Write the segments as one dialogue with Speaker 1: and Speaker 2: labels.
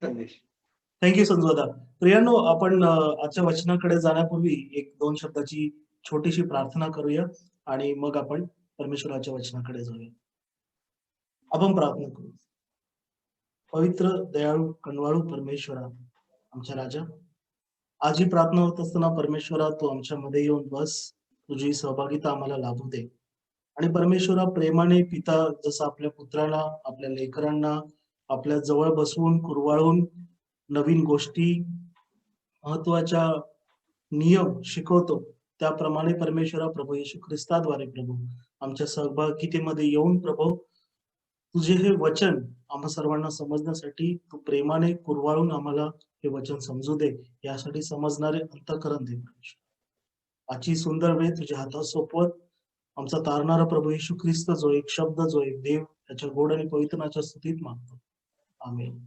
Speaker 1: Thank you संजोदा. प्रियांनो, आपण आजच्या वचनाकडे जाण्यापूर्वी एक दोन शब्दाची छोटीशी प्रार्थना करूया आणि मग आपण परमेश्वराच्या वचनाकडे जाऊया. आपण प्रार्थना करू. पवित्र, दयाळू, कनवाळू परमेश्वरा, आमच्या राजा, आज ही प्रार्थना होत असताना परमेश्वरा तू आमच्यामध्ये येऊन बस, तुझी सहभागिता आम्हाला लाभू दे. आणि परमेश्वरा प्रेमाने पिता जसं आपल्या पुत्राला, आपल्या लेकरांना आपल्या जवळ बसवून कुरवाळून नवीन गोष्टी, महत्वाच्या नियम शिकवतो, त्याप्रमाणे परमेश्वरा प्रभू येशू ख्रिस्ताद्वारे प्रभू आमच्या सहभागितेमध्ये येऊन प्रभू तुझे हे वचन आम्हा सर्वांना समजण्यासाठी तू प्रेमाने कुरवाळून आम्हाला हे वचन समजू दे, यासाठी समजणारे अंतःकरण दे. आजची सुंदर वेळ तुझ्या हातात सोपवत आमचा तारणारा प्रभू येशू ख्रिस्त जो एक शब्द, जो एक देव, त्याच्या गोड आणि पवित्रनाच्या स्तुतीत मागतो. आमेन.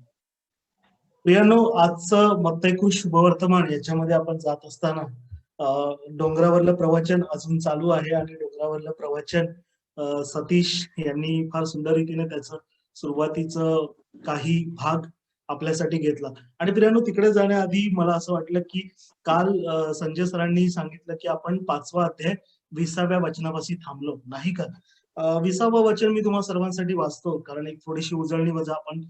Speaker 1: प्रियानो, आजचं मत्तैकु शुभवर्तमान याच्यामध्ये आपण जात असताना डोंगरावरलं प्रवचन अजून चालू आहे आणि डोंगरावरलं प्रवचन सतीश यांनी फार सुंदर रीतीने त्याचं सुरुवातीचं काही भाग आपल्यासाठी घेतला. आणि प्रियानो, तिकडे जाण्याआधी मला असं वाटलं की काल संजय सरांनी सांगितलं की आपण 5वा अध्याय 20व्या वचनापाशी थांबलो नाही का. 20वं वचन मी तुम्हा सर्वांसाठी वाचतो, कारण एक थोडीशी उजळणी वजा आपण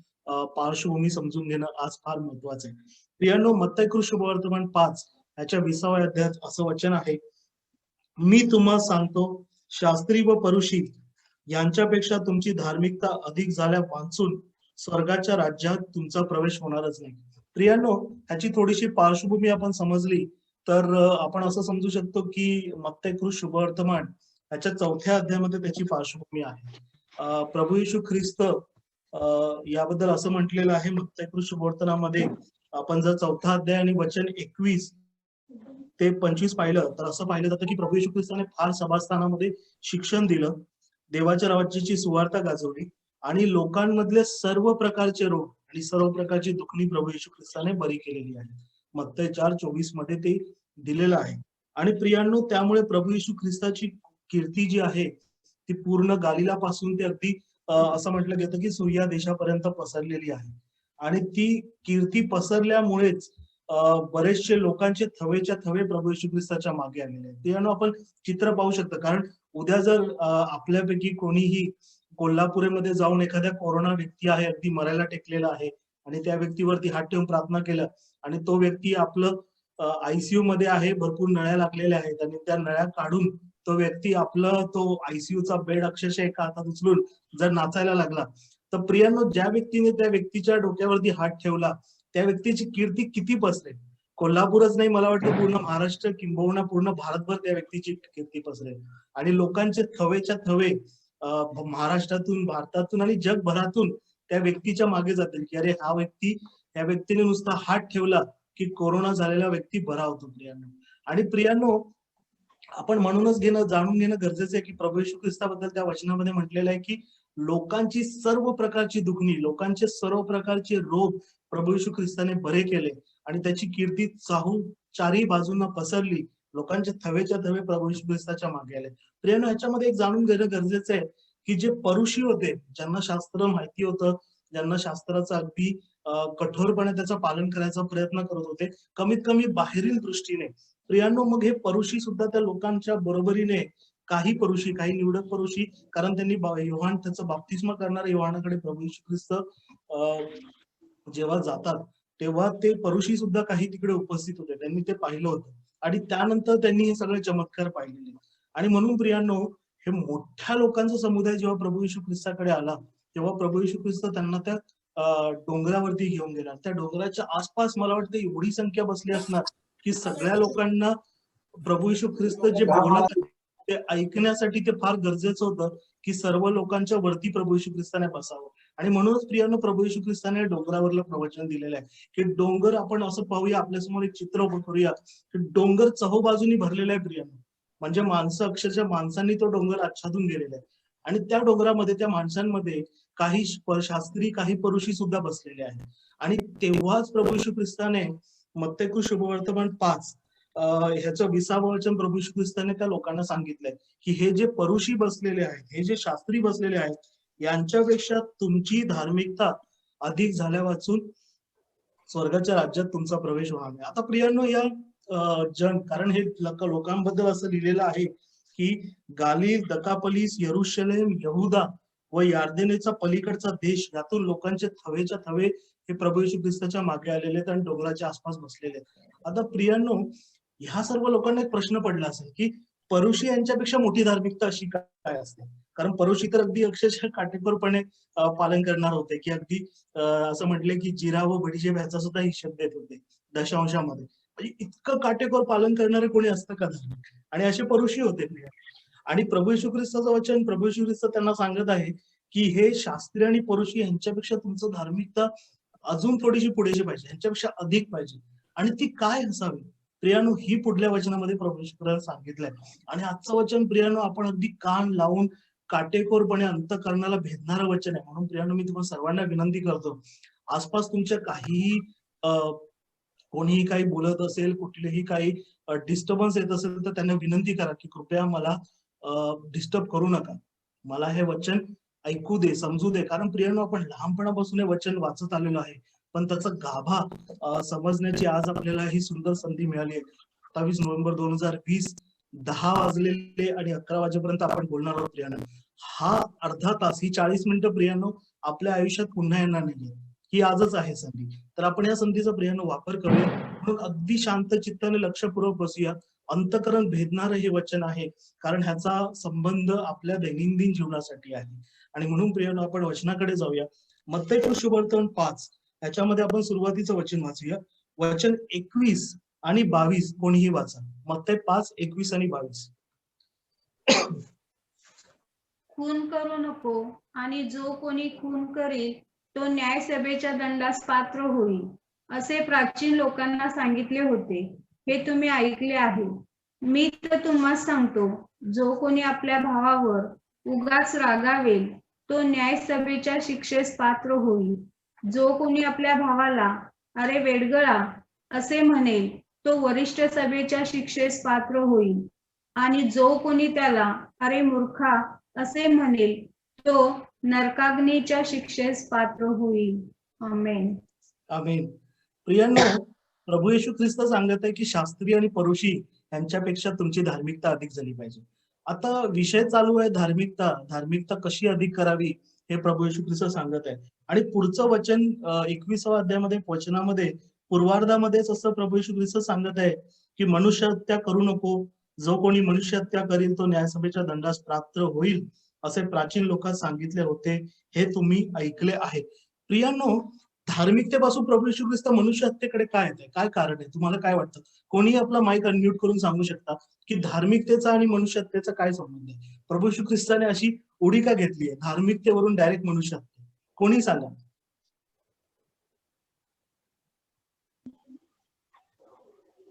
Speaker 1: पार्श्वभूमी समजून घेणं आज फार महत्वाचं आहे. प्रियानो, मत्तैकु शुभवर्तमान 5 याच्या 20व्या अध्यायात असं वचन आहे, मी तुम्हा सांगतो, शास्त्री व परुषी यांच्यापेक्षा तुमची धार्मिकता अधिक झाल्या वांचून स्वर्गाच्या राज्यात तुमचा प्रवेश होणारच नाही. प्रियानो, ह्याची थोडीशी पार्श्वभूमी आपण समजली तर आपण असं समजू शकतो की मत्तैकु शुभवर्तमान याच्या 4थ्या अध्यायामध्ये त्याची पार्श्वभूमी आहे. प्रभू येशू ख्रिस्त याबद्दल असं म्हटलेलं आहे मत्तैकु शुभवर्तनामध्ये. आपण जर 4था अध्याय आणि वचन 21 ते 25 पाहिलं तर असं पाहिलं जातं की प्रभू येशू ख्रिस्ताने फार सभास्थानामध्ये शिक्षण दिलं, देवाच्या राज्याची सुवार्ता गाजवली आणि लोकांमधले सर्व प्रकारचे रोग आणि सर्व प्रकारची दुखणी प्रभू येशू ख्रिस्ताने बरी केलेली आहे. मत्तै 4:24 मध्ये ते दिलेलं आहे. आणि प्रियांनो, त्यामुळे प्रभू येशू ख्रिस्ताची कीर्ती जी आहे ती पूर्ण गालिलापासून ते अगदी असं म्हटलं गेलं की सूर्या देशापर्यंत पसरलेली आहे. आणि ती कीर्ती पसरल्यामुळेच बरेचसे लोकांचे थवेच्या थवे प्रभू येशू ख्रिस्ताच्या मागे आलेले आहेत. ते आपण चित्र पाहू शकतो, कारण उद्या जर आपल्यापैकी कोणीही कोल्हापूरमध्ये जाऊन एखाद्या कोरोना व्यक्ती आहे, अगदी मरायला टेकलेला आहे, आणि त्या व्यक्तीवरती हात ठेवून प्रार्थना केलं आणि तो व्यक्ती आपलं आयसीयू मध्ये आहे, भरपूर नळ्या लागलेल्या आहेत आणि त्या नळ्या काढून तो व्यक्ती आपलं तो आयसीयूचा बेड अक्षरशः एका हातात उचलून जर नाचायला लागला, तर प्रियांनो, ज्या व्यक्तीने त्या व्यक्तीच्या डोक्यावरती हात ठेवला त्या व्यक्तीची कीर्ती किती पसरेल. कोल्हापूरच नाही, मला वाटतं पूर्ण महाराष्ट्र किंबहुना पूर्ण भारतभर त्या व्यक्तीची कीर्ती पसरेल. आणि लोकांचे थवेच्या थवे महाराष्ट्रातून, भारतातून आणि जगभरातून त्या व्यक्तीच्या मागे जातील की अरे हा व्यक्ती, त्या व्यक्तीने नुसता हात ठेवला की कोरोना झालेला व्यक्ती बरा होतो. प्रियांनो आणि प्रियांनो, आपण म्हणूनच जाणून घेणं गरजेचं आहे की प्रभू येशू ख्रिस्ताबद्दल त्या वचनामध्ये म्हटलेलं आहे की लोकांची सर्व प्रकारची दुखणी, लोकांचे सर्व प्रकारचे रोग प्रभू येशू ख्रिस्ताने बरे केले आणि त्याची कीर्ती चारही बाजूंना पसरली. लोकांचे थवेच्या थवे प्रभू येशू ख्रिस्ताच्या मागे आले. प्रियांनो, ह्याच्यामध्ये एक जाणून घेणं गरजेचं आहे की जे परुषी होते, ज्यांना शास्त्र माहिती होतं, ज्यांना शास्त्राचं अगदी कठोरपणे त्याचं पालन करायचा प्रयत्न करत होते, कमीत कमी बाहेरील दृष्टीने. प्रियांनो, मग हे परुषी सुद्धा त्या लोकांच्या बरोबरीने, काही परुषी, काही निवडक परुषी, कारण त्यांनी योहान, त्याचं बाप्तिस्म करणाऱ्या योहानाकडे प्रभू येशू ख्रिस्त जेव्हा जातात तेव्हा ते परुषी सुद्धा काही तिकडे उपस्थित होते, त्यांनी ते पाहिलं होतं आणि त्यानंतर त्यांनी हे सगळे चमत्कार पाहिलेले. आणि म्हणून प्रियांनो, हे मोठ्या लोकांचा समुदाय जेव्हा प्रभू येशू ख्रिस्ताकडे आला तेव्हा प्रभू येशू ख्रिस्त त्यांना त्या डोंगरावरती घेऊन गेला. त्या डोंगराच्या आसपास मला वाटतं एवढी संख्या बसली असणार की सगळ्या लोकांना प्रभू येशू ख्रिस्त जे बोलत आहे ते ऐकण्यासाठी ते फार गरजेचं होतं की सर्व लोकांच्या वरती प्रभू येशू ख्रिस्ताने बसावं. आणि म्हणूनच प्रियांनो, प्रभू येशू ख्रिस्ताने डोंगरावरलं प्रवचन दिलेलं आहे की डोंगर, आपण असं पाहूया, आपल्यासमोर एक चित्र उभं करूया की डोंगर चहूबाजूनी भरलेला आहे प्रियांनो. म्हणजे माणसं, अक्षरशः माणसांनी तो डोंगर आच्छादून गेलेला आहे आणि त्या डोंगरामध्ये, त्या माणसांमध्ये काही शास्त्री, काही परुषी सुद्धा बसलेले आहेत. आणि तेव्हाच प्रभू येशू ख्रिस्ताने मत्तैकु शुभवर्तमान 5 ह्याचं 20वं वचन प्रभू येशू ख्रिस्ताने त्या लोकांना सांगितलंय की हे जे परुषी बसलेले आहेत, हे जे शास्त्री बसलेले आहेत, यांच्यापेक्षा तुमची धार्मिकता अधिक झाल्या वाचून स्वर्गाच्या राज्यात तुमचा प्रवेश होणार नाही. आता प्रियांनो, या जन कारण हे लोकांबद्दल असं लिहिलेलं आहे की गालिल, दकापलीस, यरुशलेम, यहुदा व यार्देनेचा पलीकडचा देश, यातून लोकांचे थवेच्या थवे हे प्रभू येशू ख्रिस्ताच्या मागे आलेले आहेत आणि डोंगराच्या आसपास बसलेले आहेत. आता प्रियांनो, ह्या सर्व लोकांना एक प्रश्न पडला असेल की परुषी यांच्यापेक्षा मोठी धार्मिकता अशी काय असते. कारण परुषी तर अगदी अक्षरशः काटेकोरपणे पालन करणार होते, की अगदी असं म्हटले की जिरा व बडीशेप ह्याचा सुद्धा हिशेब देत होते दशांशामध्ये. म्हणजे इतकं काटेकोर पालन करणारे कोणी असतं का धार्मिक, आणि असे परुषी होते. आणि प्रभू येशू ख्रिस्ताचं वचन, प्रभू येशू ख्रिस्त त्यांना सांगत आहे की हे शास्त्री आणि परुषी यांच्यापेक्षा तुमचं धार्मिकता अजून थोडीशी पुढेची पाहिजे, यांच्यापेक्षा अधिक पाहिजे. आणि ती काय असावी प्रियानो, ही पुढल्या वचनामध्ये प्रभू येशू ख्रिस्ताने सांगितलंय. आणि आजचं वचन प्रियानो आपण अगदी कान लावून काटेकोरपणे अंतःकरणाला भेदणारं वचन आहे. म्हणून प्रियानो, मी तुम्हाला सर्वांना विनंती करतो, आसपास तुमच्या काहीही कोणीही काही बोलत असेल, कुठलेही काही डिस्टर्बन्स येत असेल, तर त्यांना विनंती करा की कृपया मला डिस्टर्ब करू नका, मला हे वचन ऐकू दे, समजू दे. कारण प्रियांनो, आपण लहानपणापासून हे वचन वाचत आलेलो आहे, पण त्याचा गाभा समजण्याची आज आपल्याला ही सुंदर संधी मिळाली आहे. 27 नोव्हेंबर 2020 10 वाजलेले आणि 11 वाजेपर्यंत आपण बोलणार आहोत प्रियांनो. हा अर्धा तास, ही 40 मिनिटं प्रियांनो आपल्या आयुष्यात पुन्हा येणार नाहीये, ही आजच आहे संधी. तर आपण या संधीचा प्रियांनो वापर करूया. म्हणून अगदी शांत चित्ताने लक्षपूर्वक बसूया. अंतःकरण भेदणारं हे वचन आहे, कारण ह्याचा संबंध आपल्या दैनंदिन जीवनासाठी आहे. आणि म्हणून प्रियांनो, आपण वचनाकडे जाऊया. मत्ती शुभवर्तमान 5 ह्याच्यामध्ये आपण सुरुवातीचं वचन वाचूया. वचन 21 आणि 22 कोणीही वाचा. मत्ती 5, 21 आणि 22.
Speaker 2: खून करू नको, आणि जो कोणी खून करील तो न्यायसभेच्या दंडास पात्र होईल, असे प्राचीन लोकांना सांगितले होते. हे तुम्ही ऐकले आहे. मी तर तुम्हाला सांगतो, जो कोणी आपल्या भावावर उगाच रागावेल तो न्यायसभेच्या शिक्षेस पात्र होईल. जो कोणी आपल्या भावाला अरे वेडगळा असे म्हणेल तो वरिष्ठ सभेच्या शिक्षेस पात्र होईल. आणि जो कोणी त्याला अरे मूर्खा असे म्हणेल तो नरकाग्नीच्या शिक्षेस पात्र होईल. आमेन.
Speaker 1: आमेन. प्रियांनो, प्रभू येशू ख्रिस्त सांगत आहे की शास्त्री आणि परुषी यांच्यापेक्षा तुमची धार्मिकता अधिक झाली पाहिजे. आता विषय चालू आहे धार्मिकता, धार्मिकता कशी अधिक करावी हे प्रभू येशू ख्रिस्त सांगत आहे. आणि पुढचं वचन 21व्या अध्यायामध्ये वचनामध्ये पूर्वार्धामध्येच असं प्रभू येशू ख्रिस्त सांगत आहे की मनुष्य हत्या करू नको, जो कोणी मनुष्य हत्या करील तो न्यायसभेच्या दंडास पात्र होईल, असे प्राचीन लोकांना सांगितले होते. हे तुम्ही ऐकले आहे. प्रियांनो, धार्मिकतेपासून प्रभू येशू ख्रिस्त मनुष्य हत्येकडे काय येते, काय कारण आहे, तुम्हाला काय वाटतं? कोणी आपला माईक अनम्यूट करून सांगू शकता की धार्मिकतेचा आणि मनुष्य हत्येचा काय संबंध आहे? प्रभू येशू ख्रिस्ताने अशी उडी का घेतली आहे धार्मिकतेवरून डायरेक्ट मनुष्य हत्या? कोणी सांगा.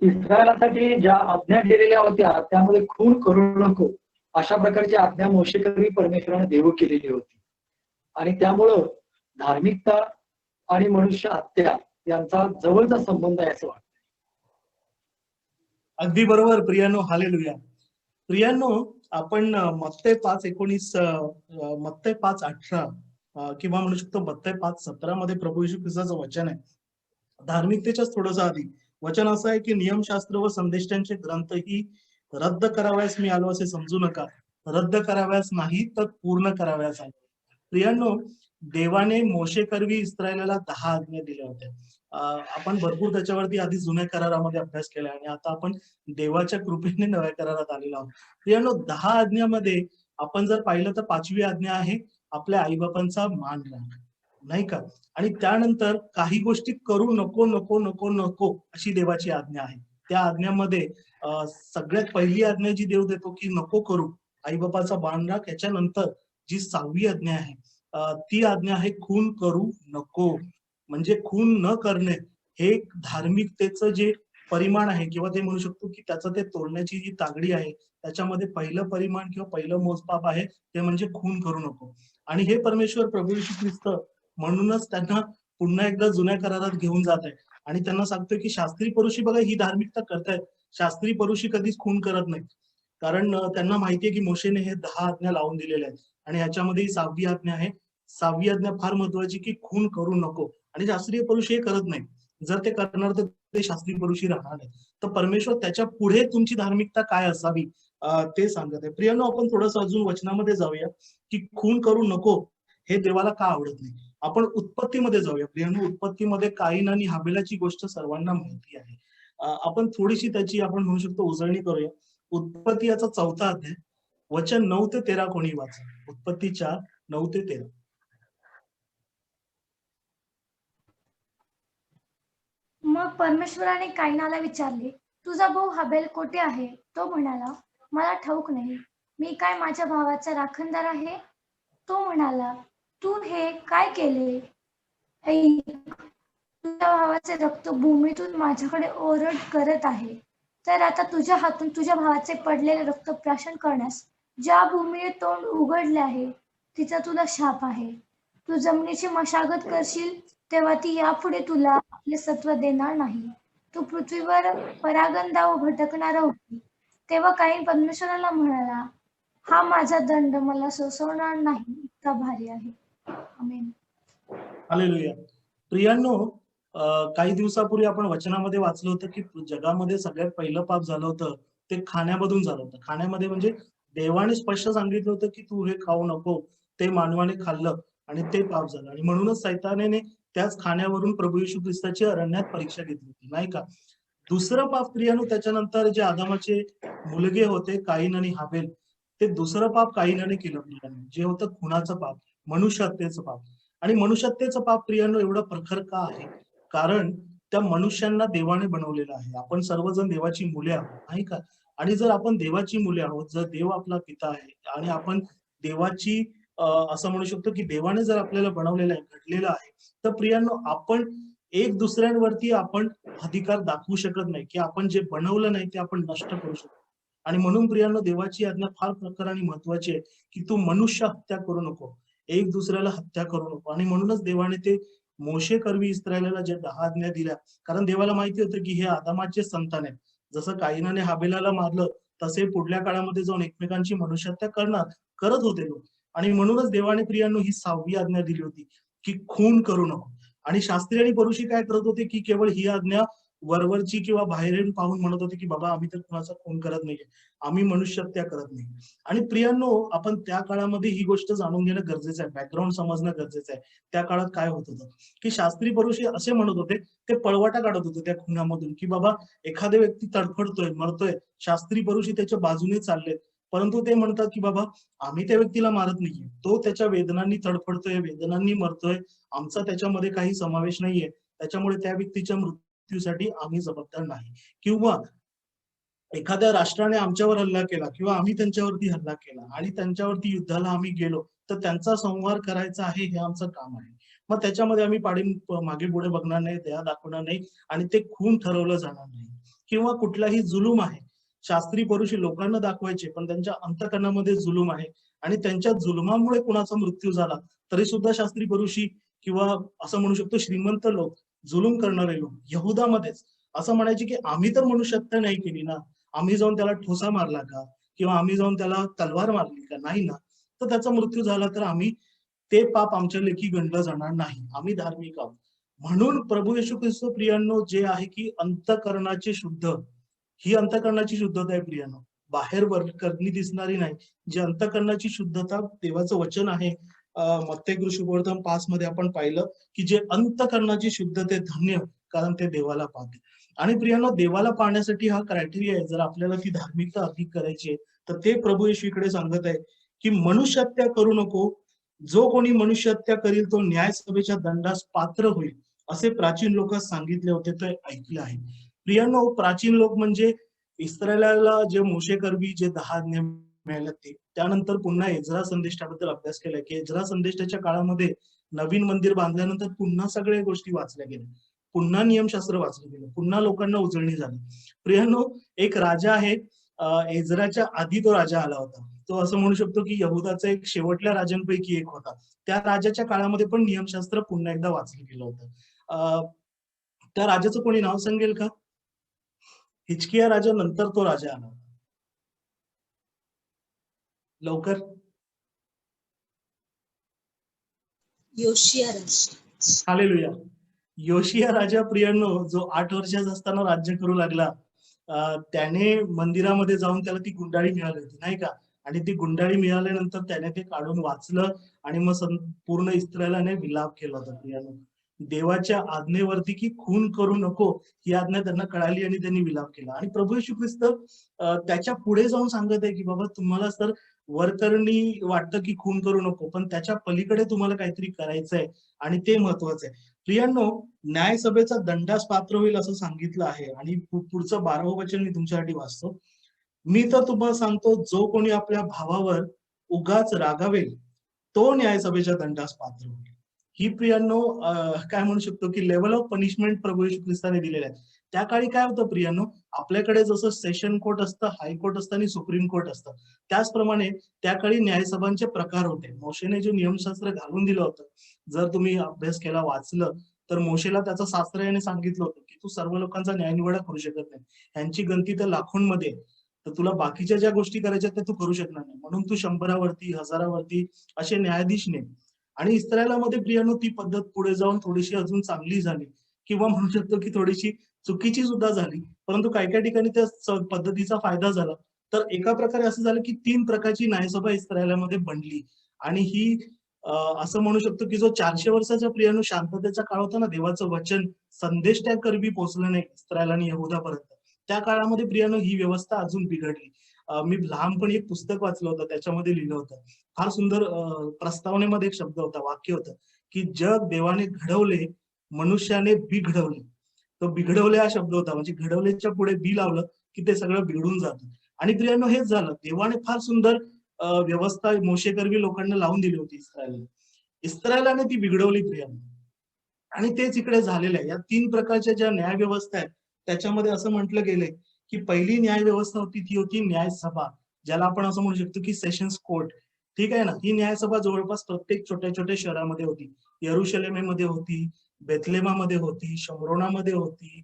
Speaker 3: इस्रायलासाठी ज्या आज्ञा दिलेल्या होत्या त्यामध्ये खून करू नको अशा प्रकारची आज्ञा मोशेकरवी परमेश्वराने देऊ केलेली होती. आणि त्यामुळं धार्मिकता आणि मनुष्य हत्या यांचा जवळचा संबंध आहे असं वाटतं.
Speaker 1: अगदी बरोबर प्रियांनो, हालेलुया. प्रियांनो, आपण मत्ती 5:19, मत्ती 5:18 किंवा म्हणू शकतो मत्ती 5:17 मध्ये प्रभू येशू ख्रिस्ताचं वचन आहे. धार्मिकतेच्याच थोडंसं आधी वचन असं आहे की नियमशास्त्र व संदेष्टांचे ग्रंथही रद्द कराव्यास मी आलो असे समजू नका, रद्द कराव्यास नाही तर पूर्ण कराव्यास आलो. प्रियांनो, देवाने मोशेकरवी इस्रायलाला 10 आज्ञा दिल्या होत्या. आपण भरपूर त्याच्यावरती आधी जुन्या करारामध्ये अभ्यास केला आणि आता आपण देवाच्या कृपेने नव्या करारात आलेलो आहोत. प्रियांनो, 10 आज्ञामध्ये आपण जर पाहिलं तर 5वी आज्ञा आहे आपल्या आईबापांचा मान राख, नाही का? आणि त्यानंतर काही गोष्टी करू नको नको नको नको अशी देवाची आज्ञा आहे. त्या आज्ञामध्ये सगळ्यात पहिली आज्ञा जी देव देतो की नको करू, आई बापाचा मान राख. याच्यानंतर जी 6वी आज्ञा आहे ती आज्ञा आहे खून करू नको. म्हणजे खून न करणे हे धार्मिकतेचं जे परिमाण आहे किंवा ते म्हणू शकतो की त्याचं ते तोडण्याची जी तागडी आहे त्याच्यामध्ये पहिलं परिमाण किंवा पहिलं मोजमाप आहे ते म्हणजे खून करू नको. आणि हे परमेश्वर प्रभू येशू ख्रिस्त म्हणूनच त्यांना पुन्हा एकदा जुन्या करारात घेऊन जात आहे आणि त्यांना सांगतोय की शास्त्री परुषी बघा ही धार्मिकता करतायत, शास्त्री परुषी कधीच खून करत नाहीत. कारण त्यांना माहितीये की मोशेने हे 10 आज्ञा लावून दिलेल्या आहेत आणि ह्याच्यामध्ये 6वी आज्ञा आहे. 6वी आज्ञा फार महत्वाची की खून करू नको. आणि शास्त्रीय पुरुष हे करत नाही. जर ते करणार तर ते शास्त्री पुरुषी राहणार नाही. तर परमेश्वर त्याच्या पुढे तुमची धार्मिकता काय असावी ते सांगत आहे. प्रियांनो, आपण थोडंसं अजून वचनामध्ये जाऊया की खून करू नको हे देवाला का आवडत नाही. आपण उत्पत्तीमध्ये जाऊया. प्रियांनो, उत्पत्तीमध्ये काईन आणि हाबेलाची गोष्ट सर्वांना माहिती आहे. आपण थोडीशी त्याची आपण म्हणू शकतो उजळणी करूया. उत्पत्ती याचा 4था अध्याय, वचन 9 ते 13 कोणी वाचा. उत्पत्ती 4, 9 ते 13.
Speaker 4: मग परमेश्वराने कायनाला विचारले, तुझा भाऊ हबेल कोठे आहे? तो म्हणाला, मला ठाऊक नाही. मी काय माझ्या भावाचा राखणदार आहे? तो म्हणाला, तू हे काय केले? ऐक, तुझ्या भावाचे रक्त भूमीतून माझ्याकडे ओरड करत आहे. तर आता तुझ्या हातून तुझ्या भावाचे पडलेले रक्त प्राशन करण्यास ज्या भूमीने तोंड उघडले आहे तिचा तुला शाप आहे. तू जमिनीची मशागत करशील तेव्हा ती यापुढे तुला आपले सत्व देणार नाही. तू पृथ्वीवर परागंदा व भटकणारा होती. तेव्हा काईन परमेश्वराला म्हणाला, हा माझा दंड मला सोसवणार नाही इतका भारी आहे. आमेन.
Speaker 1: हालेलुया. प्रियांनो, काही दिवसापूर्वी आपण वचनामध्ये वाचलं होतं की जगामध्ये सगळ्यात पहिलं पाप झालं होतं ते खाण्यामधून झालं होतं. खाण्यामध्ये म्हणजे देवाने स्पष्ट सांगितलं होतं की तू हे खाऊ नको. ते मानवाने खाल्लं आणि ते पाप झालं आणि म्हणूनच सैतानाने त्याच खाण्यावरून प्रभू येशू ख्रिस्ताची अरण्यात परीक्षा घेतली होती, नाही का. दुसरं पाप प्रियांनो, त्याच्यानंतर जे आदामाचे मुलगे होते काईन आणि हाबेल, ते दुसरं पाप काईनाने केलं प्रियांनो, जे होतं खुनाचं पाप, मनुष्य हत्येचं पाप. आणि मनुष्य हत्येचं पाप प्रियांनो एवढं प्रखर का आहे? कारण त्या मनुष्यांना देवाने बनवलेलं आहे. आपण सर्वजण देवाची मुले आहोत, नाही का. आणि जर आपण देवाची मुले आहोत, जर देव आपला पिता आहे आणि आपण देवाची असं म्हणू शकतो की देवाने जर आपल्याला बनवलेलं आहे, घडलेलं आहे, तर प्रियांनो आपण एक दुसऱ्यांवरती आपण अधिकार दाखवू शकत नाही की आपण जे बनवलं नाही ते आपण नष्ट करू शकतो. आणि म्हणून प्रियांनो, देवाची आज्ञा फार प्रखर आणि महत्वाची आहे की तू मनुष्य हत्या करू नको, एक दुसऱ्याला हत्या करू नको. आणि म्हणूनच देवाने ते मोशे करवी इस्रायलाला जे 10 आज्ञा दिल्या, कारण देवाला माहिती होतं की हे आदामाचे संतान आहेत. जसं काईनाने हाबेलाला मारलं तसे पुढल्या काळामध्ये जाऊन एकमेकांची मनुष्य हत्या करत होते लोक. आणि म्हणूनच देवाने प्रियांनो ही 6वी आज्ञा दिली होती की खून करू नको. आणि शास्त्री आणि परुषी काय करत होते की केवळ ही आज्ञा वरवरची किंवा बाहेरून पाहून म्हणत होते की बाबा आम्ही तर कुणाचा खून करत नाहीये, आम्ही मनुष्य हत्या करत नाही. आणि प्रियांनो, आपण त्या काळामध्ये ही गोष्ट जाणून घेणं गरजेचं आहे, बॅकग्राऊंड समजणं गरजेचं आहे. त्या काळात काय होत होतं की शास्त्री परुषी असे म्हणत होते, ते पळवाटा काढत होते त्या खुनामधून की बाबा एखादा व्यक्ती तडफडतोय, मरतोय, शास्त्री परुषी त्याच्या बाजूने चाललेत, परंतु ते म्हणतात की बाबा आम्ही त्या व्यक्तीला मारत नाहीये, तो त्याच्या वेदनांनी तडफडतोय, वेदनांनी मरतोय, आमचा त्याच्यामध्ये काही समावेश नाहीये, त्याच्यामुळे त्या व्यक्तीच्या मृत्यूसाठी आम्ही जबाबदार नाही. किंवा एखाद्या राष्ट्राने आमच्यावर हल्ला केला किंवा आम्ही त्यांच्यावरती हल्ला केला आणि त्यांच्यावरती युद्धाला आम्ही गेलो, तर त्यांचा संहार करायचा आहे, हे आमचं काम आहे. मग त्याच्यामध्ये आम्ही मागे पुढे बघणार नाही, दया दाखवणार नाही आणि ते खून ठरवलं जाणार नाही. किंवा कुठलाही जुलूम आहे, शास्त्री परुषी लोकांना दाखवायचे पण त्यांच्या अंतःकरणामध्ये जुलूम आहे आणि त्यांच्या जुलुमामुळे कुणाचा मृत्यू झाला तरी सुद्धा शास्त्री परुषी किंवा असं म्हणू शकतो श्रीमंत लोक, जुलूम करणारे लोक यहुदामध्येच असं म्हणायचे की आम्ही तर मनुष्य हत्या नाही केली ना, आम्ही जाऊन त्याला ठोसा मारला का किंवा आम्ही जाऊन त्याला तलवार मारली का, नाही ना. तर त्याचा मृत्यू झाला तर आम्ही ते पाप आमच्या लेखी गणलं जाणार नाही, आम्ही धार्मिक आहोत. म्हणून प्रभू येशू ख्रिस्त प्रियांनो जे आहे की अंतःकरणाचे शुद्ध, ही अंतःकरणाची शुद्धता आहे प्रियांनो, बाहेर करणी दिसणारी नाही. जी अंतःकरणाची शुद्धता देवाचं वचन आहे, मत्ते सुविवर्तन 5 मध्ये आपण पाहिलं की जे अंतःकरणाची शुद्धते धन्य, कारण ते देवाला पाहते. आणि प्रियांनो, देवाला पाहण्यासाठी हा क्रायटेरिया आहे. जर आपल्याला ती धार्मिकता अधिक करायची आहे तर ते प्रभू येशू इकडे सांगत आहे की मनुष्य हत्या करू नको, जो कोणी मनुष्य हत्या करील तो न्यायसभेच्या दंडास पात्र होईल, असे प्राचीन लोकांस सांगितले होते, ते ऐकले आहे. प्रियांनो, प्राचीन लोक म्हणजे इस्रायलाला जे मोशे करवी जे 10 आज्ञा मिळाल्या ते, त्यानंतर पुन्हा एज्रा संदेष्टाबद्दल अभ्यास केला की एज्रा संदेष्टाच्या काळामध्ये नवीन मंदिर बांधल्यानंतर पुन्हा सगळ्या गोष्टी वाचल्या गेल्या, पुन्हा नियमशास्त्र वाचलं गेलं, पुन्हा लोकांना उजळणी झाली. प्रियांनो, एक राजा आहे, एज्राच्या आधी तो राजा आला होता, तो असं म्हणू शकतो की यहुदाचा एक शेवटल्या राजांपैकी एक होता. त्या राजाच्या काळामध्ये पण नियमशास्त्र पुन्हा एकदा वाचलं गेलं होतं. त्या राजाचं कोणी नाव सांगेल का? हिचकिया राजा नंतर तो राजा आला, लवकर.
Speaker 5: योशिया राजा.
Speaker 1: हालेलुया. योशिया राजा प्रियांनो जो 8 वर्षाचा असताना राज्य करू लागला, त्याने मंदिरामध्ये जाऊन त्याला ती गुंडाळी मिळाली होती नाही का? आणि ती गुंडाळी मिळाल्यानंतर त्याने ते काढून वाचलं आणि मग पूर्ण इस्रायलाने विलाप केला होता प्रियांनो. देवाच्या आज्ञेवरती की खून करू नको ही आज्ञा त्यांना कळाली आणि त्यांनी विलाप केला. आणि प्रभू येशू ख्रिस्त त्याच्या पुढे जाऊन सांगत आहे की बाबा तुम्हाला तर वरकरणी वाटतं की खून करू नको, पण त्याच्या पलीकडे तुम्हाला काहीतरी करायचंय आणि ते महत्वाचं आहे. प्रियांनो, न्यायसभेचा दंडास पात्र होईल असं सांगितलं आहे आणि पुढचं 12वं वचन मी तुमच्यासाठी वाचतो. मी तर तुम्हाला सांगतो, जो कोणी आपल्या भावावर उगाच रागावेल तो न्यायसभेच्या दंडास पात्र होईल. ही प्रियांनो काय म्हणू शकतो की लेवल ऑफ पनिशमेंट प्रभू येशू ख्रिस्ताने दिलेले आहेत. त्या काळी काय होतं प्रियांनो, आपल्याकडे जसं सेशन कोर्ट असतं, हायकोर्ट असतं आणि सुप्रीम कोर्ट असतं, त्याचप्रमाणे त्या काळी न्यायसभांचे प्रकार होते. मोशेने जे नियमशास्त्र घालून दिलं होतं, जर तुम्ही अभ्यास केला, वाचलं, तर मोशेला त्याचा शास्त्रज्ञाने सांगितलं होतं की तू सर्व लोकांचा न्यायनिवाडा करू शकत नाही. यांची गणती तर लाखोंमध्ये, तर तुला बाकीच्या ज्या गोष्टी करायच्या त्या तू करू शकणार नाही. म्हणून तू 100वरती 1000वरती असे न्यायाधीश ने. आणि इस्रायलामध्ये प्रियांनो ती पद्धत पुढे जाऊन थोडीशी अजून चांगली झाली किंवा म्हणू शकतो की थोडीशी चुकीची सुद्धा झाली, परंतु काही काही ठिकाणी त्या पद्धतीचा फायदा झाला. तर एका प्रकारे असं झालं की 3 प्रकारची न्यायसभा इस्रायलामध्ये बनली. आणि ही असं म्हणू शकतो की जो 400 वर्षाचा प्रियांनो शांततेचा काळ होता ना, देवाचं वचन संदेश त्या करबी पोहोचलं नाही इस्रायल आणि यहुदापर्यंत, त्या काळामध्ये प्रियांनो ही व्यवस्था अजून बिघडली. मी लहानपणी एक पुस्तक वाचलं होतं, त्याच्यामध्ये लिहिलं होतं, फार सुंदर प्रस्तावनेमध्ये एक शब्द होता, वाक्य होतं की जग देवाने घडवले, मनुष्याने बिघडवले. तो बिघडवले हा शब्द होता, म्हणजे घडवलेच्या पुढे बी लावलं की ते सगळं बिघडून जातं. आणि प्रियांनो हेच झालं, देवाने फार सुंदर व्यवस्था मोशेकरवी लोकांना लावून दिली होती इस्रायलला. इस्रायलाने ती बिघडवली प्रियांनो. आणि तेच इकडे झालेलं आहे. या 3 प्रकारच्या ज्या न्याय व्यवस्था आहेत, त्याच्यामध्ये असं म्हटलं गेलंय की पहिली न्याय व्यवस्था होती ती होती न्यायसभा, ज्याला आपण असं म्हणू शकतो की सेशन्स कोर्ट. ठीक आहे ना? ही न्यायसभा जवळपास प्रत्येक छोट्या-छोट्या शहरामध्ये होती. यरुशलेमेमध्ये होती, बेथलेमामध्ये होती, शमरोनामध्ये होती,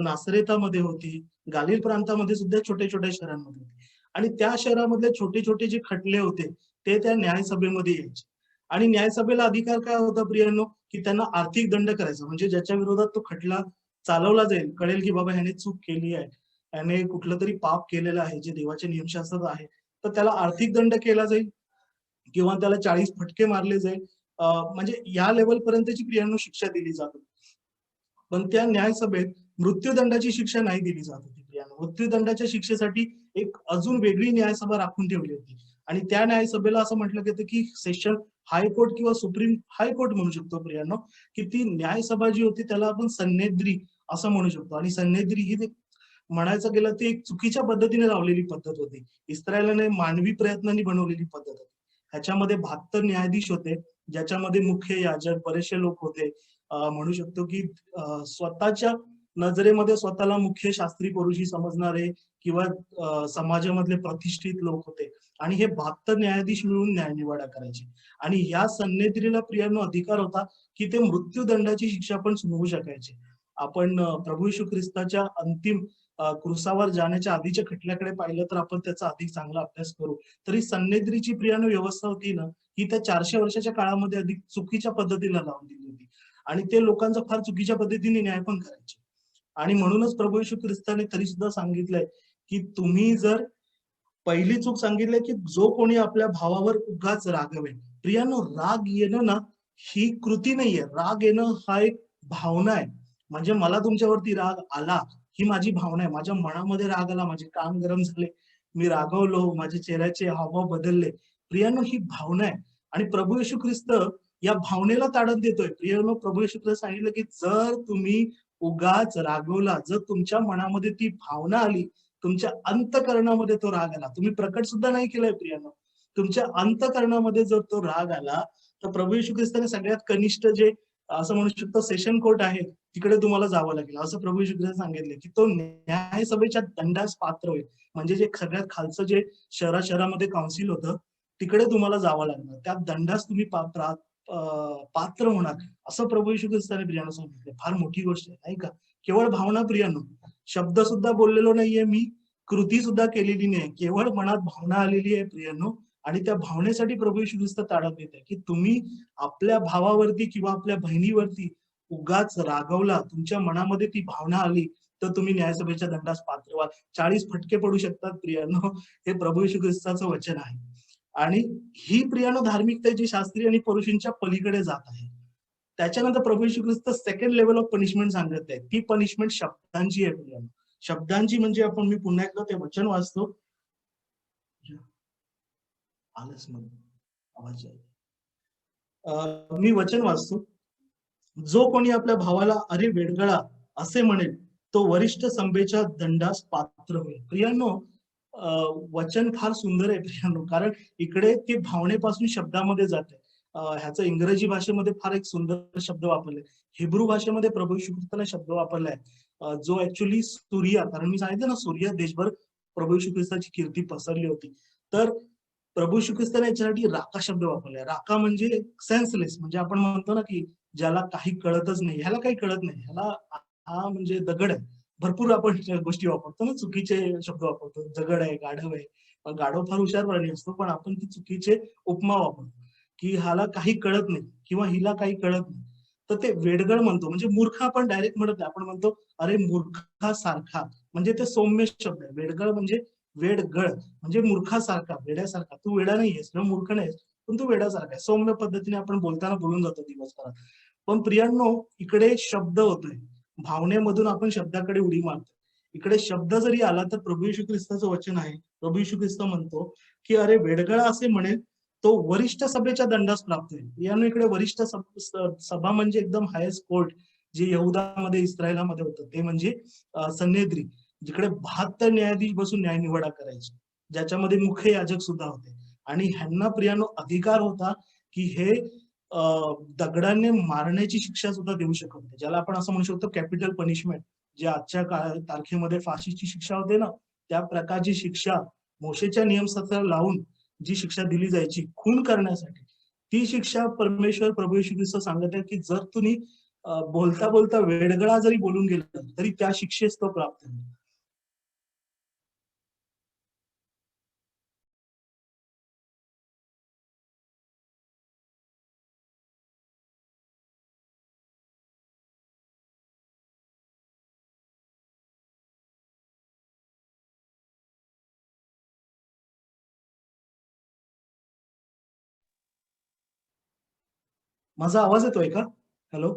Speaker 1: नासरेतामध्ये होती, गालिल प्रांतामध्ये सुद्धा छोट्या-छोट्या शहरांमध्ये होती. आणि त्या शहरामधले छोटे-छोटे जे खटले होते, ते त्या न्यायसभेमध्ये यायचे. आणि न्यायसभेला अधिकार काय होता प्रियांनो, की त्यांना आर्थिक दंड करायचा, म्हणजे ज्याच्या विरोधात तो खटला चालवला जाईल, कळेल की बाबा ह्याने चूक केली आहे, ह्याने कुठलं तरी पाप केलेलं आहे जे देवाच्या नियमशास्त्रात आहे, तर त्याला आर्थिक दंड केला जाईल किंवा त्याला 40 फटके मारले जाईल. म्हणजे या लेवल पर्यंतची प्रियांनो शिक्षा दिली जात होती. पण त्या न्यायसभेत मृत्यूदंडाची शिक्षा नाही दिली जात होती प्रियांनो. मृत्यूदंडाच्या शिक्षेसाठी एक अजून वेगळी न्यायसभा राखून ठेवली होती. आणि त्या न्यायसभेला असं म्हटलं गेलं की सेशन हायकोर्ट किंवा सुप्रीम हायकोर्ट म्हणू शकतो प्रियांनो, की ती न्यायसभा जी होती त्याला आपण सन्नेद्री असं म्हणू शकतो. आणि सन्नेद्री ही म्हणायचं गेलं ती एक चुकीच्या पद्धतीने लावलेली पद्धत होती. इस्रायलाने मानवी प्रयत्नांनी बनवलेली पद्धत होती. ह्याच्यामध्ये 72 न्यायाधीश होते, ज्याच्यामध्ये मुख्य याजक, बरेचसे लोक होते. म्हणू शकतो की स्वतःच्या नजरेमध्ये स्वतःला मुख्य शास्त्री पुरुषी समजणारे किंवा समाजामधले प्रतिष्ठित लोक होते. आणि हे 72 न्यायाधीश मिळून न्यायनिवाडा करायचे. आणि या सन्नेद्रीला प्रियांनो अधिकार होता की ते मृत्यूदंडाची शिक्षा पण सुनावू शकायचे. आपण प्रभू येशू ख्रिस्ताच्या अंतिम क्रुसावर जाण्याच्या आधीच्या खटल्याकडे पाहिलं तर आपण त्याचा अधिक चांगला अभ्यास करू. तरी सन्नेद्रीची प्रियांनो व्यवस्था होती ना, ही त्या 400 वर्षाच्या काळामध्ये अधिक चुकीच्या पद्धतीला लावून दिली होती. आणि ते लोकांचा फार चुकीच्या पद्धतीने न्याय पण करायचे. आणि म्हणूनच प्रभू येशू ख्रिस्ताने तरी सुद्धा सांगितलंय की तुम्ही जर पहिली चूक सांगितली की जो कोणी आपल्या भावावर उगाच रागावेल. प्रियांनो, राग येणं ना ही कृती नाहीये, राग येणं हा एक भावना आहे. म्हणजे मला तुमच्यावरती राग आला ही माझी भावना आहे, माझ्या मनामध्ये राग आला, माझे कान गरम झाले, मी रागवलो, माझ्या चेहऱ्याचे हावभाव बदलले. प्रियांनो, ही भावना आहे. आणि प्रभू येशू ख्रिस्त या भावनेला ताडण देतोय. प्रियांनो, प्रभू येशू ख्रिस्त सांगितलं की जर तुम्ही उगाच रागवला, जर तुमच्या मनामध्ये ती भावना आली, तुमच्या अंतःकरणामध्ये तो राग आला, तुम्ही प्रकट सुद्धा नाही केलाय प्रियांनो, तुमच्या अंतःकरणामध्ये जर तो राग आला, तर प्रभू येशू ख्रिस्ताने सगळ्यात कनिष्ठ जे असं म्हणू शकतो सेशन कोर्ट आहे, तिकडे तुम्हाला जावं लागेल, असं प्रभू येशू ख्रिस्ताने सांगितले की तो न्यायसभेच्या दंडास पात्र होईल. म्हणजे जे सगळ्यात खालचं जे शहरामध्ये काउन्सिल होतं, तिकडे तुम्हाला जावं लागणार, त्या दंडास तुम्ही पात्र होणार, असं प्रभू येशू ख्रिस्ताने प्रियांनो सांगितलं. फार मोठी गोष्ट आहे नाही का? केवळ भावना प्रियांनो, शब्द सुद्धा बोललेलो नाहीये मी, कृती सुद्धा केलेली नाही, केवळ मनात भावना आलेली आहे प्रियांनो. आणि त्या भावनेसाठी प्रभू येशू ख्रिस्त ताडण देत आहे की तुम्ही आपल्या भावावरती किंवा आपल्या बहिणीवरती उगाच रागवला, तुमच्या मनामध्ये ती भावना आली, तर तुम्ही न्यायसभेच्या दंडास पात्र व्हाल. 40 फटके पडू शकतात प्रियांनो. हे प्रभू येशू ख्रिस्ताचं वचन आहे. आणि ही प्रियांनो धार्मिकता जी शास्त्रीय आणि परुषींच्या पलीकडे जात आहे. त्याच्यानंतर प्रभू येशू ख्रिस्त सेकंड लेवल ऑफ पनिशमेंट सांगत आहे. ती पनिशमेंट शब्दांची आहे प्रियांनो. शब्दांची म्हणजे आपण, मी पुन्हा एकदा ते वचन वाचतो. आलंच मग आवाज मी वचन वाचतो. जो कोणी आपल्या भावाला अरे वेडगळा असे म्हणेल, तो वरिष्ठ संभेच्या दंडास पात्र होईल. प्रियांनो, वचन फार सुंदर आहे प्रियांनो, कारण इकडे ते भावनेपासून शब्दामध्ये जाते. ह्याचा इंग्रजी भाषेमध्ये फार एक सुंदर शब्द वापरलाय. हिब्रू भाषेमध्ये प्रभू येशू ख्रिस्ताने शब्द वापरलाय, जो ऍक्च्युली सूर्या, कारण मी सांगितलं ना सूर्य देशभर प्रभू येशू ख्रिस्ताची कीर्ती पसरली होती. तर प्रभू येशू ख्रिस्ताने याच्यासाठी राका शब्द वापरलाय. राका म्हणजे सेन्सलेस, म्हणजे आपण म्हणतो ना की ज्याला काही कळतच नाही, ह्याला काही कळत नाही, ह्याला हा म्हणजे दगड आहे. भरपूर आपण गोष्टी वापरतो ना, चुकीचे शब्द वापरतो. दगड आहे, गाढव आहे. गाढव फार हुशार प्राणी असतो, पण आपण ती चुकीचे उपमा वापरतो की ह्याला काही कळत नाही किंवा हिला काही कळत नाही. तर ते वेडगळ म्हणतो, म्हणजे मूर्ख आपण डायरेक्ट म्हणत नाही, आपण म्हणतो अरे मूर्खासारखा, म्हणजे ते सौम्य शब्द आहे. वेडगळ म्हणजे वेडगळ म्हणजे मूर्खासारखा, वेड्यासारखा. तू वेडा नाहीयेस किंवा मूर्ख नाहीस, पण तू वेड्यासारखा आहे. सौम्य पद्धतीने आपण बोलताना बोलून जातो दिवसभरात. पण प्रियांनो, इकडे शब्द होतोय, भावनेमधून आपण शब्दाकडे उडी मारतो. इकडे शब्द जरी आला तर प्रभू येशू ख्रिस्ताचं वचन आहे. प्रभू येशू ख्रिस्त म्हणतो की अरे वेडगळा असे म्हणेल, तो वरिष्ठ सभेच्या दंडास प्राप्त होईल. यानं इकडे वरिष्ठ सभा म्हणजे एकदम हायेस्ट कोर्ट, जे यहुदामध्ये इस्रायलामध्ये होतं, ते म्हणजे सन्हेद्री, जिकडे 72 न्यायाधीश बसून न्यायनिवाडा करायचे, ज्याच्यामध्ये मुख्य याजक सुद्धा होते. आणि ह्यांना प्रियांनो अधिकार होता की हे दगडाने मारण्याची शिक्षा सुद्धा देऊ शकत होते, ज्याला आपण असं म्हणू शकतो कॅपिटल पनिशमेंट, जे आजच्या तारखेमध्ये फाशीची शिक्षा होते ना, त्या प्रकारची शिक्षा मोशेच्या नियमशास्त्राला लावून जी शिक्षा दिली जायची खून करण्यासाठी, ती शिक्षा परमेश्वर प्रभू येशू ख्रिस्त सांगत आहे की जर तुम्ही बोलता बोलता वेडगळा जरी बोलून गेला तरी त्या शिक्षेस तो प्राप्त होईल. माझा आवाज येतोय का? हॅलो.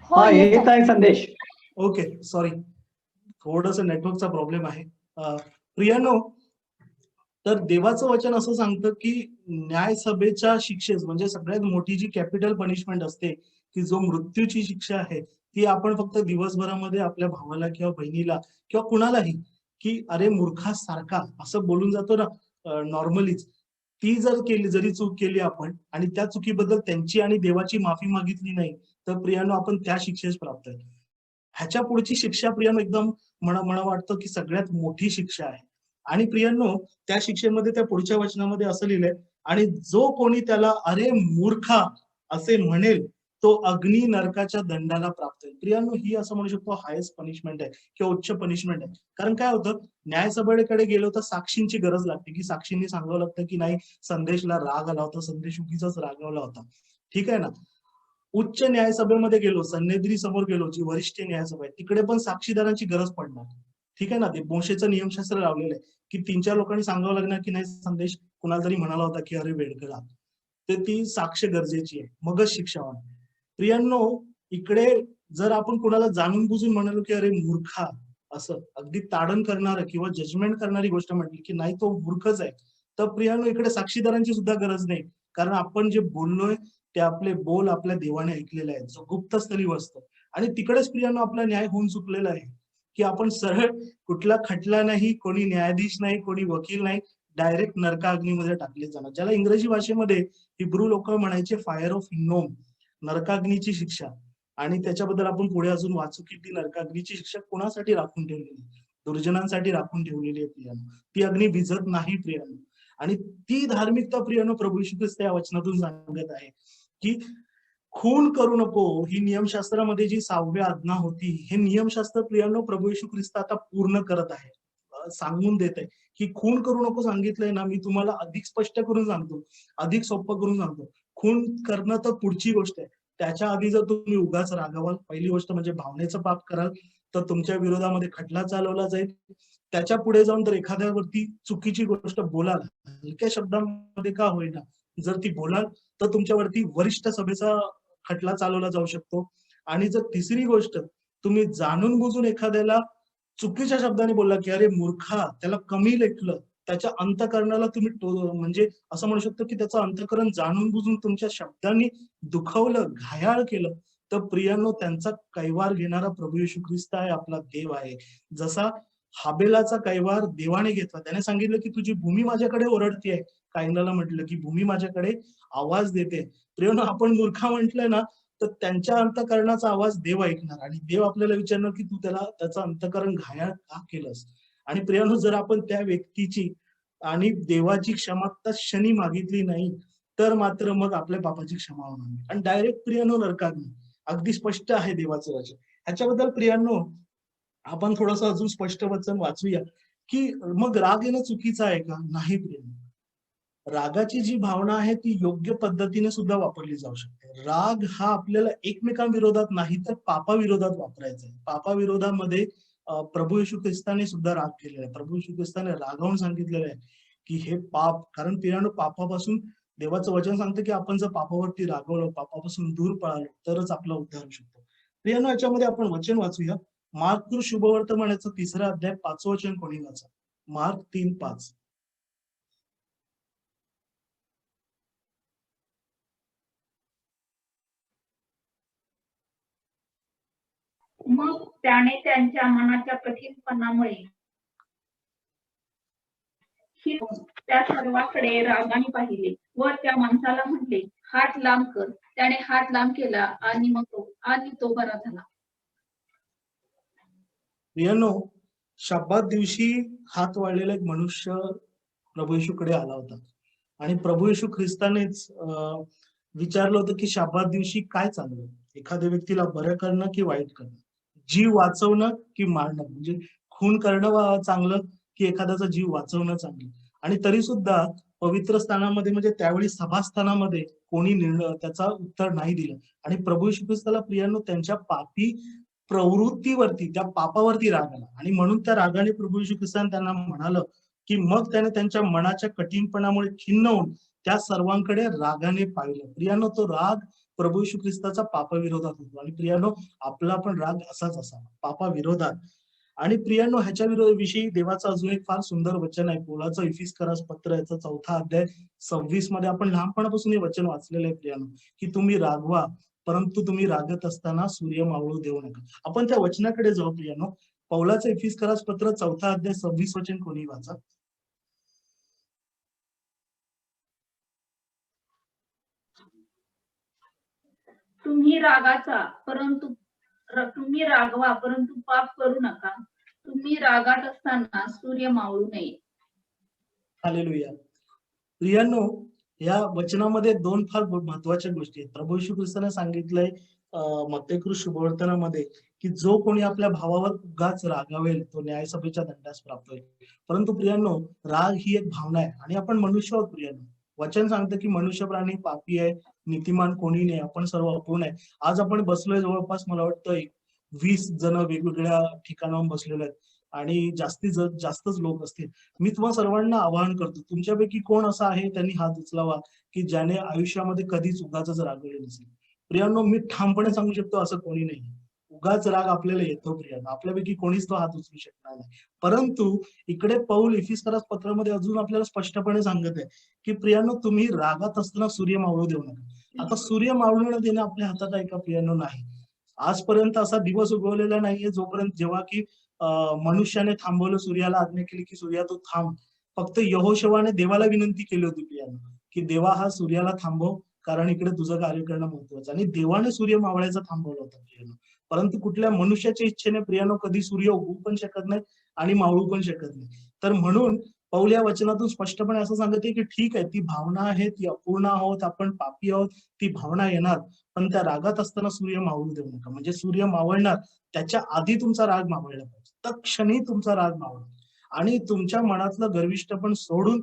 Speaker 4: हो
Speaker 3: हा
Speaker 4: येत
Speaker 3: येत आहे संदेश.
Speaker 1: ओके, सॉरी, थोडस नेटवर्कचा प्रॉब्लेम आहे. प्रियांनो, तर देवाचं वचन असं सांगतं की न्यायसभेच्या शिक्षेस, म्हणजे सगळ्यात मोठी जी कॅपिटल पनिशमेंट असते, की जो मृत्यूची शिक्षा आहे, ती आपण फक्त दिवसभरामध्ये आपल्या भावाला किंवा बहिणीला किंवा कुणालाही की अरे मूर्खासारखा असं बोलून जातो ना नॉर्मलीच, ती जर केली, जरी चूक केली आपण आणि त्या चुकीबद्दल त्यांची आणि देवाची माफी मागितली नाही, तर प्रियांनो आपण त्या शिक्षेस प्राप्त आहे. ह्याच्या पुढची शिक्षा प्रियांनो एकदम मला वाटतं की सगळ्यात मोठी शिक्षा आहे. आणि प्रियांनो, त्या शिक्षेमध्ये त्या पुढच्या वचनामध्ये असं लिहिलंय, आणि जो कोणी त्याला अरे मूर्खा असे म्हणेल, तो अग्नी नरकाच्या दंडाला प्राप्त होईल. प्रियांनो, ही असं म्हणू शकतो हायेस्ट पनिशमेंट आहे किंवा उच्च पनिशमेंट आहे. कारण काय होतं, न्यायसभेकडे गेलो तर साक्षींची गरज लागते, की साक्षींनी सांगावं लागतं की नाही, संदेशला राग आला होता, संदेश उगीचाच रागवला होता. ठीक आहे ना. उच्च न्यायसभेमध्ये गेलो, सन्हेद्री समोर गेलो, जी वरिष्ठ न्यायसभा आहे, तिकडे पण साक्षीदारांची गरज पडणार. ठीक आहे ना. ते मोशेचं नियमशास्त्र लावलेलं आहे की 3-4 लोकांनी सांगावं लागणार की नाही, संदेश कुणाला तरी म्हणाला होता की अरे वेडगळा, तर ती साक्ष गरजेची आहे, मगच शिक्षा होणार. प्रियांनो, इकडे जर आपण कुणाला जाणून बुजून म्हणालो की अरे मूर्खा, असं अगदी ताडण करणारं किंवा जजमेंट करणारी गोष्ट म्हटली की नाही तो मूर्खच आहे, तर प्रियांनो इकडे साक्षीदारांची सुद्धा गरज नाही. कारण आपण जे बोललोय ते आपले बोल आपल्या देवाने ऐकलेले आहेत, जो गुप्तस्थली बसतो. आणि तिकडेच प्रियांनो आपला न्याय होऊन चुकलेला आहे, की आपण सरळ कुठला खटला नाही, कोणी न्यायाधीश नाही, कोणी वकील नाही, डायरेक्ट नरकाग्नीमध्ये टाकले जाणार, ज्याला इंग्रजी भाषेमध्ये हिब्रू लोक म्हणायचे फायर ऑफ हिन्नोम, नरकाग्नीची शिक्षा. आणि त्याच्याबद्दल आपण पुढे अजून वाचू की ती नरकाग्नीची शिक्षा कोणासाठी राखून ठेवलेली, दुर्जनांसाठी राखून ठेवलेली आहे प्रियांनो. ती अग्नी भिजत नाही प्रियांनो. आणि ती धार्मिकता प्रियांनो प्रभू येशू ख्रिस्त या वचनातून सांगत आहे की खून करू नको, ही नियमशास्त्रामध्ये जी 6वी आज्ञा होती, हे नियमशास्त्र प्रियांनो प्रभू येशू ख्रिस्त आता पूर्ण करत आहे. सांगून देत आहे की खून करू नको सांगितलंय ना, मी तुम्हाला अधिक स्पष्ट करून सांगतो, अधिक सोपं करून सांगतो. खून करणं तर पुढची गोष्ट आहे, त्याच्या आधी जर तुम्ही उगाच रागावाल, पहिली गोष्ट म्हणजे भावनेचं पाप कराल, तर तुमच्या विरोधामध्ये खटला चालवला जाईल. त्याच्या पुढे जाऊन जर एखाद्यावरती चुकीची गोष्ट बोलाल, हलक्या शब्दांमध्ये का होईना, जर ती बोलाल तर तुमच्यावरती वरिष्ठ सभेचा खटला चालवला जाऊ शकतो. आणि जर तिसरी गोष्ट, तुम्ही जाणून बुजून एखाद्याला चुकीच्या शब्दाने बोलला, की "अरे मूर्खा, त्याला कमी लेखलं." त्याच्या अंतःकरणाला तुम्ही म्हणजे असं म्हणू शकतो, की त्याचं अंतःकरण जाणून बुजून तुमच्या शब्दांनी दुखवलं, घायाळ केलं, तर प्रियांनो त्यांचा कैवार घेणारा प्रभू येशू ख्रिस्त आहे, आपला देव आहे. जसा हाबेलाचा कैवार देवाने घेतला. त्याने सांगितलं, की "तुझी भूमी माझ्याकडे ओरडतीये." कायनाला म्हटलं, की "भूमी माझ्याकडे आवाज देते." प्रियांनो, आपण मूर्खा म्हटलंय ना, तर त्यांच्या अंतःकरणाचा आवाज देव ऐकणार आणि देव आपल्याला विचारणार, की "तू त्याचं अंतःकरण घायाळ का केलंस?" आणि प्रियांनो, जर आपण त्या व्यक्तीची आणि देवाची क्षमा त्या क्षणी मागितली नाही, तर मात्र मग आपल्या पापाची क्षमा होणार नाही. आणि डायरेक्ट प्रियांनो नरकात नाही. अगदी स्पष्ट आहे देवाचं वचन. ह्याच्याबद्दल प्रियांनो आपण थोडंसं अजून स्पष्ट वचन वाचूया, की मग राग येणं चुकीचं आहे का? नाही प्रियांनो. रागाची जी भावना आहे ती योग्य पद्धतीने सुद्धा वापरली जाऊ शकते. राग हा आपल्याला एकमेकांविरोधात नाही तर पापाविरोधात वापरायचा आहे. पापाविरोधामध्ये प्रभू येशू ख्रिस्ताने सुद्धा राग केलेला आहे. प्रभू येशू ख्रिस्ताने रागावून सांगितलेलं आहे, की हे पाप, कारण प्रियांनो पापापासून देवाचं वचन सांगतं, की आपण जर पापावरती रागवलो, पापापासून दूर पळालो, तरच आपला उद्धार होऊ शकतो. प्रियांनो, याच्यामध्ये आपण वचन वाचूया. मार्क शुभवर्तमानाचा 3रा अध्याय 5वं वचन कोणी वाचा. मार्क 3:5.
Speaker 5: मग त्याने त्यांच्या मनाच्या कठीणपणामुळे त्या सर्वांकडे रागाने पाहिले व त्या माणसाला म्हटले, हात लांब कर. त्याने हात लांब केला आणि तो बरा झाला.
Speaker 1: प्रियांनो, शब्बात दिवशी हात वाळलेला एक मनुष्य प्रभू येशूकडे आला होता आणि प्रभू येशू ख्रिस्तानेच विचारलं होतं, की शब्बात दिवशी काय चांगलं, एखाद्या व्यक्तीला बरं करणं की वाईट करणं, जीव वाचवणं की मारणं, म्हणजे खून करणं चांगलं की एखाद्याचा जीव वाचवणं चांगलं. आणि तरी सुद्धा पवित्र स्थानामध्ये म्हणजे त्यावेळी सभास्थानामध्ये कोणी निर्णय त्याचा उत्तर नाही दिलं. आणि प्रभू येशू ख्रिस्ताला प्रियांनो त्यांच्या पापी प्रवृत्तीवरती, त्या पापावरती राग आला आणि म्हणून त्या रागाने प्रभू येशू ख्रिस्ताने त्यांना म्हणालं, की मग त्याने त्यांच्या मनाच्या कठीणपणामुळे खिन्न होऊन त्या सर्वांकडे रागाने पाहिलं. प्रियांनो, तो राग प्रभू येशू ख्रिस्ताचा पापाविरोधात होतो आणि प्रियांनो आपला पण राग असाच असावा, पापाविरोधात. आणि प्रियांनो, ह्याच्या विषयी देवाचं अजून एक फार सुंदर वचन आहे. पौलाचं इफिसकरास पत्र याचा 4था अध्याय 26 मध्ये आपण लहानपणापासून हे वचन वाचलेलं आहे प्रियांनो, की तुम्ही रागवा, परंतु तुम्ही रागत असताना सूर्य मावळू देऊ नका. आपण त्या वचनाकडे जाऊ प्रियांनो. पौलाचं इफिसकरास पत्र 4था अध्याय 26 वचन कोणी वाचा.
Speaker 5: तुम्ही रागवा परंतु पाप करू नका. तुम्ही रागात असताना सूर्य मावळू नये.
Speaker 1: हालेलुया. प्रियांनो, या वचनामध्ये 2 फार महत्वाच्या गोष्टी आहेत. प्रभू येशू ख्रिस्ताने सांगितलंय मत्तेकृत शुभवर्तनामध्ये, की जो कोणी आपल्या भावावर उगाच रागावेल तो न्यायसभेच्या दंडास प्राप्त होईल. परंतु प्रियांनो, राग ही एक भावना आहे आणि आपण मनुष्य आहोत प्रियांनो. वचन सांगतं, की मनुष्य प्राणी पापी आहे, नीतिमान कोणी नाही, आपण सर्व अपूर्ण आहे. आज आपण बसलोय जवळपास मला वाटतं 20 जण वेगवेगळ्या ठिकाणाहून बसलेले आहेत आणि जास्तच लोक असतील. मी तुम्हा सर्वांना आवाहन करतो, तुमच्यापैकी कोण असा आहे त्यांनी हात उचलावा, की ज्याने आयुष्यामध्ये कधीच उगाचच रागवले नसेल. प्रियांनो, मी ठामपणे सांगू शकतो असं कोणी नाही. उगाच राग आपल्याला येतो प्रियांनो, आपल्यापैकी कोणीच तो हात उचलू शकणार नाही. परंतु इकडे पौल इफिसकरास पत्रामध्ये अजून आपल्याला स्पष्टपणे सांगत आहे, की प्रियांनो तुम्ही रागात असताना सूर्य मावळू देऊ नका. आता सूर्य मावळू न देणं आपल्या हातात आहे का प्रियांनो? नाही. आजपर्यंत असा दिवस उगवलेला नाहीये जोपर्यंत जेव्हा की मनुष्याने थांबवलं, सूर्याला आज्ञा केली की सूर्या तू थांब. फक्त यहोशवाने देवाला विनंती केली होती प्रियांनो, की देवा हा सूर्याला थांबव, कारण इकडे तुझं कार्य करणं महत्वाचं. आणि देवाने सूर्य मावळायचा थांबवलं होतं प्रियांनो. परंतु कुठल्या मनुष्याच्या इच्छेने प्रियांनो कधी सूर्य उगवू पण शकत नाही आणि मावळू पण शकत नाही. तर म्हणून पौल या वचनातून स्पष्टपणे असं सांगते, की ठीक आहे, ती भावना आहे, ती अपूर्ण आहोत, आपण पापी आहोत, ती भावना येणार, पण त्या रागात असताना सूर्य मावळू देऊ नका. म्हणजे सूर्य मावळणार त्याच्या आधी तुमचा राग मावळला पाहिजे, तत्क्षणी तुमचा राग मावळा आणि तुमच्या मनातलं गर्विष्ठपण सोडून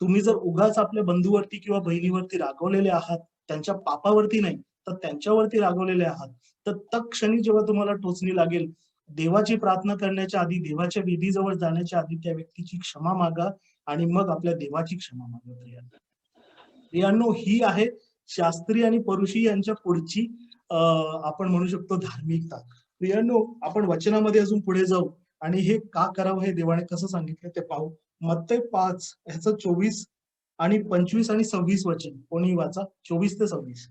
Speaker 1: तुम्ही जर उगाच आपल्या बंधूवरती किंवा बहिणीवरती रागवलेले आहात, त्यांच्या पापावरती नाही तर त्यांच्यावरती रागवलेले आहात, तर तत्क्षणी जेव्हा तुम्हाला टोचणी लागेल, देवाची प्रार्थना करण्याच्या आधी, देवाच्या विधीजवळ जाण्याच्या आधी त्या व्यक्तीची क्षमा मागा आणि मग आपल्या देवाची क्षमा मागा. प्रियांनो, ही आहे शास्त्री आणि परुषी यांच्या पुढची आपण म्हणू शकतो धार्मिकता. प्रियांनो, आपण वचनामध्ये अजून पुढे जाऊ आणि हे का करावं हे देवाने कसं सांगितलं ते पाहू. मत्ते 5 ह्याचं 24 आणि 25 आणि 26 वचन कोणी वाचा. 24 ते 26.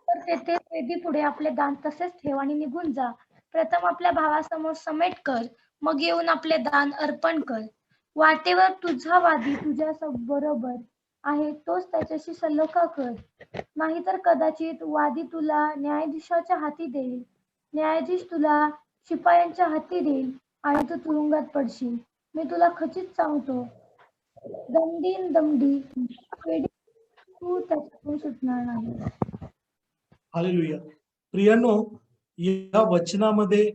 Speaker 4: तर तेथे वेदी पुढे आपले दान तसेच ठेव आणि निघून जा. प्रथम आपल्या भावासमोर समेट कर, मग येऊन आपले दान अर्पण कर. वाटेवर तुझा वादी तुझ्या बरोबर आहे तोच त्याच्याशी सलोखा कर, नाहीतर कदाचित वादी तुला न्यायाधीशाच्या हाती देईल, न्यायाधीश तुला शिपायांच्या हाती देईल आणि तू तुरुंगात पडशील. मी तुला खचित सांगतो, दमडीन दमडी वेडी तू त्याच्यातून सुटणार नाही.
Speaker 1: हालेलुया. प्रियांनो, या वचनामध्ये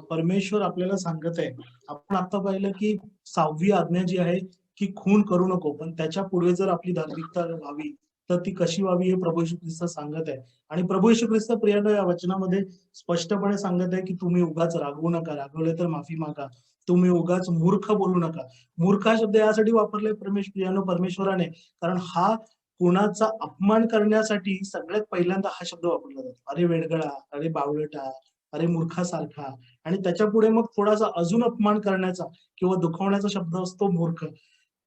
Speaker 1: परमेश्वर आपल्याला सांगत आहे, आपण आता पाहिलं की 6वी आज्ञा जी आहे की खून करू नको, पण त्याच्या पुढे जर आपली धार्मिकता व्हावी तर ती कशी व्हावी हे प्रभू येशू ख्रिस्त सांगत आहे. आणि प्रभू येशू ख्रिस्त प्रियांनो या वचनामध्ये स्पष्टपणे सांगत आहे की तुम्ही उगाच रागवू नका, रागवले तर माफी मागा, तुम्ही उगाच मूर्ख बोलू नका. मूर्ख हा शब्द यासाठी वापरलाय परमेश्वराने, कारण हा कुणाचा अपमान करण्यासाठी सगळ्यात पहिल्यांदा हा शब्द वापरला जातो. अरे वेडगळा, अरे बावळटा, अरे मूर्खासारखा. आणि त्याच्या पुढे मग थोडासा अजून अपमान करण्याचा किंवा दुखवण्याचा शब्द असतो मूर्ख.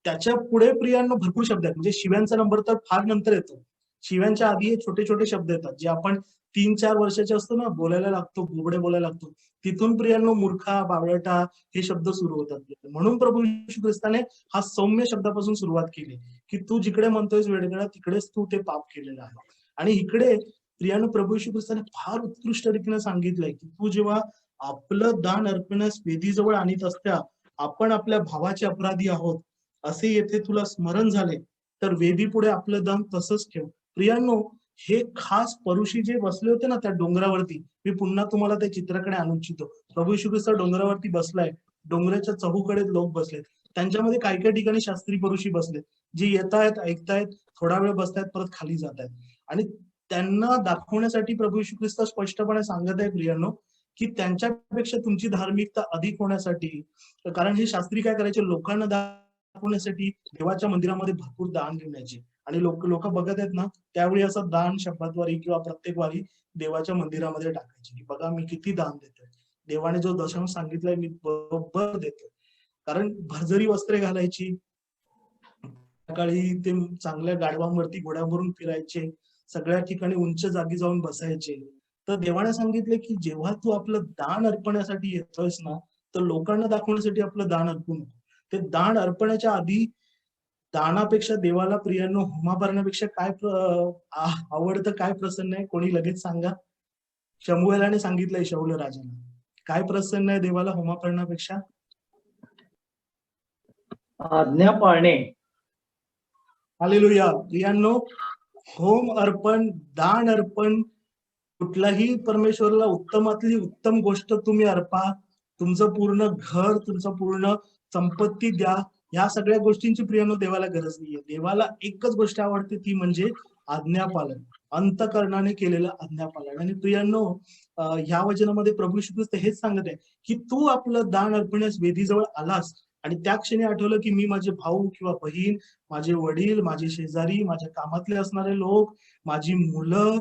Speaker 1: त्याच्या पुढे प्रियांनो भरपूर शब्द आहेत, म्हणजे शिव्यांचा नंबर तर फार नंतर येतो. शिव्यांच्या आधी हे छोटे छोटे शब्द येतात जे आपण 3-4 वर्षाचे असतो ना, बोलायला लागतो, बोबडे बोलायला लागतो, तिथून प्रियांनो मूर्खा, बावळटा हे शब्द सुरू होतात. म्हणून प्रभू येशू ख्रिस्ताने हा सौम्य शब्दापासून सुरुवात केली की तू जिकडे म्हणतोयस वेडगळा तिकडेच तू ते पाप केलेलं आहे. आणि इकडे प्रियांनो प्रभू येशू ख्रिस्ताने फार उत्कृष्ट रीतीने सांगितलंय की तू जेव्हा आपलं दान अर्पणास वेदीजवळ आणीत असत्या, आपण आपल्या भावाचे अपराधी आहोत असे येथे तुला स्मरण झाले तर वेदी पुढे आपलं दान तसंच ठेव. प्रियांनो, हे खास परुषी जे बसले होते ना त्या डोंगरावरती, मी पुन्हा तुम्हाला त्या चित्राकडे आणू इच्छितो. प्रभू येशू ख्रिस्त डोंगरावरती बसलाय, डोंगराच्या चहूकडे लोक बसलेत, त्यांच्यामध्ये काही काही ठिकाणी शास्त्री परुषी बसलेत, जे येतायत, ऐकतायत, थोडा वेळ बसतायत, परत खाली जात आहेत. आणि त्यांना दाखवण्यासाठी प्रभू येशू ख्रिस्त स्पष्टपणे सांगत आहे प्रियांनो की त्यांच्यापेक्षा तुमची धार्मिकता अधिक होण्यासाठी, कारण हे शास्त्री काय करायचे, लोकांना दाखवण्यासाठी देवाच्या मंदिरामध्ये भरपूर दान घेऊन यायचे. आणि लोक बघत आहेत ना, त्यावेळी असं दान शब्दाद्वारे किंवा प्रत्येक वारी देवाच्या मंदिरामध्ये टाकायचे की बघा मी किती दान देतोय, देवाने जो दशांश सांगितलाय मी बरोबर देतोय. कारण भरजरी वस्त्रे घालायची, सकाळी ते चांगल्या गाडवांवरती घोड्यावरून फिरायचे, सगळ्या ठिकाणी उंच जागी जाऊन बसायचे. तर देवाने सांगितले की जेव्हा तू आपलं दान अर्पण्यासाठी येतोयस ना, तर लोकांना दाखवण्यासाठी आपलं दान अर्पू नको. ते दान अर्पण्याच्या आधी दानापेक्षा देवाला प्रियांनो होमा भरण्यापेक्षा काय आवडतं, काय प्रसन्न आहे, कोणी लगेच सांगा. शमूएलाने सांगितलंय शाऊल राजाला, काय प्रसन्न आहे देवाला होमा भरण्यापेक्षा?
Speaker 3: आज्ञा पाळणे.
Speaker 1: हालेलुया. प्रियांनो, होम अर्पण, दान अर्पण, कुठलाही परमेश्वराला उत्तमातली उत्तम गोष्ट तुम्ही अर्पा, तुमचं पूर्ण घर, तुमचं पूर्ण संपत्ती द्या, या सगळ्या गोष्टींची प्रियांनो देवाला गरज नाहीये. देवाला एकच गोष्ट आवडते, ती म्हणजे आज्ञापालन, अंतःकरणाने केलेलं आज्ञापालन. आणि प्रियांनो, ह्या वचनामध्ये प्रभू येशू ख्रिस्त हेच सांगत आहे की तू आपलं दान अर्पण्यास वेदीजवळ आलास आणि त्या क्षणी आठवलं की मी माझे भाऊ किंवा बहीण, माझे वडील, माझे शेजारी, माझ्या कामातले असणारे लोक, माझी मुलं,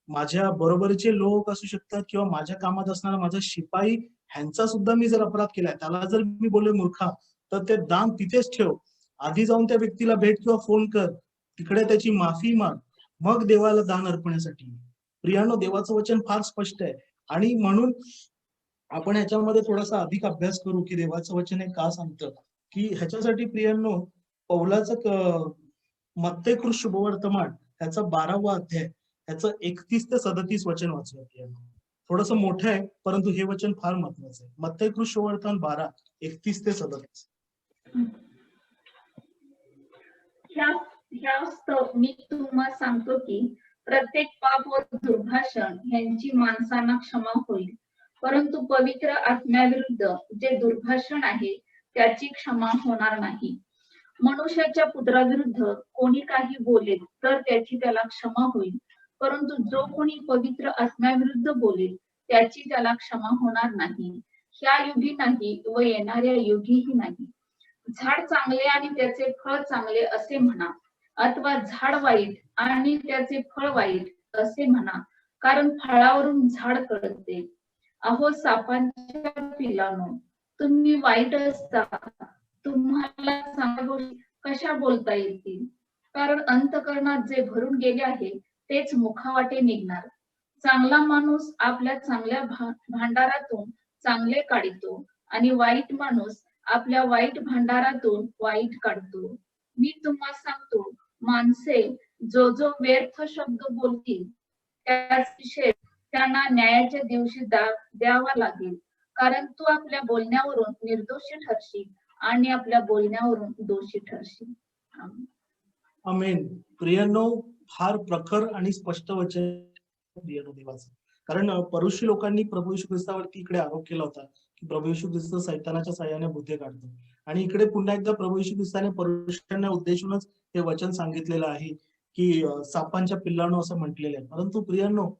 Speaker 1: माझ्या बरोबरचे लोक असू शकतात किंवा माझ्या कामात असणारा माझा शिपाई, ह्यांचा सुद्धा मी जर अपराध केलाय, त्याला जर मी बोलले मूर्खा, तर ते दान तिथेच ठेव, आधी जाऊन त्या व्यक्तीला भेट किंवा फोन कर, तिकडे त्याची माफी माग, मग देवाला दान अर्पण्यासाठी. प्रियांनो, देवाचं वचन फार स्पष्ट आहे. आणि म्हणून आपण ह्याच्यामध्ये थोडासा अधिक अभ्यास करू की देवाचं वचन हे का सांगतं. की ह्याच्यासाठी प्रियांनो पौलाचं मत्ते कृत शुभवर्तमान ह्याचा 12वा अध्याय ह्याचं 31 ते 37 वचन वाचूया प्रियांनो. थोडस मोठं आहे परंतु हे वचन फार महत्वाचं आहे. मत्ते कृत शुभवर्तमान 12, 31 ते 37.
Speaker 5: ह्यास्तव मी तुम्हाला सांगतो की प्रत्येक पाप व दुर्भाषण यांची माणसांना क्षमा होईल, परंतु पवित्र आत्म्याविरुद्ध जे दुर्भाषण आहे त्याची क्षमा होणार नाही. मनुष्याच्या पुत्राविरुद्ध कोणी काही बोलेल तर त्याची त्याला क्षमा होईल, परंतु जो कोणी पवित्र आत्म्याविरुद्ध बोलेल त्याची त्याला क्षमा होणार नाही, ह्या युगी नाही व येणाऱ्या युगीही नाही. झाड चांगले आणि त्याचे फळ चांगले असे म्हणा, अथवा झाड वाईट आणि त्याचे फळ वाईट असे म्हणा, कारण फळावरून झाड कळते. अहो सापांच्या पिलांनो, तुम्ही वाईट असता तुम्हाला चांगल्या गोष्टी कशा बोलता येतील? कारण अंतःकरणात जे भरून गेले आहे तेच मुखावाटे निघणार. चांगला माणूस आपल्या चांगल्या भांडारातून चांगले काढतो आणि वाईट माणूस आपल्या वाईट भांडारातून वाईट काढतो. मी तुम्हाला सांगतो, माणसे जो जो व्यर्थ शब्द बोलतील त्याची शेत त्यांना न्यायाच्या दिवशी द्यावा लागेल, कारण तू आपल्या बोलण्यावरून निर्दोषी ठरशील आणि आपल्या बोलण्यावरून दोषी ठरशील.
Speaker 1: आमेन. प्रियांनो, फार प्रखर आणि स्पष्ट वचन प्रियांनो देवाचं. कारण परुषी लोकांनी प्रभू येशू ख्रिस्तावरती इकडे आरोप केला होता की प्रभू येशू ख्रिस्त सैतानाच्या साह्याने बुद्धे काढतो, आणि इकडे पुन्हा एकदा प्रभू येशू ख्रिस्ताने परुषांना उद्देशूनच हे वचन सांगितलेलं आहे की सापांच्या पिल्लांनो असं म्हटलेलं आहे. परंतु प्रियांनो,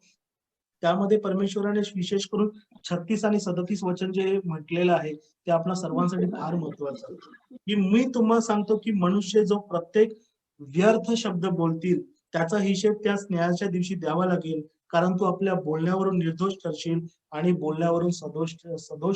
Speaker 1: त्यामध्ये परमेश्वराने विशेष करून 36 आणि 37 वचन जे म्हटलेलं आहे ते आपल्या सर्वांसाठी फार महत्वाचं आहे. की मी तुम्हाला सांगतो की मनुष्य जो प्रत्येक व्यर्थ शब्द बोलतील त्याचा हिशेब त्या न्यायाच्या दिवशी द्यावा लागेल, कारण तू आपल्या बोलण्यावरून निर्दोष ठरशील आणि बोलण्यावरून सदोष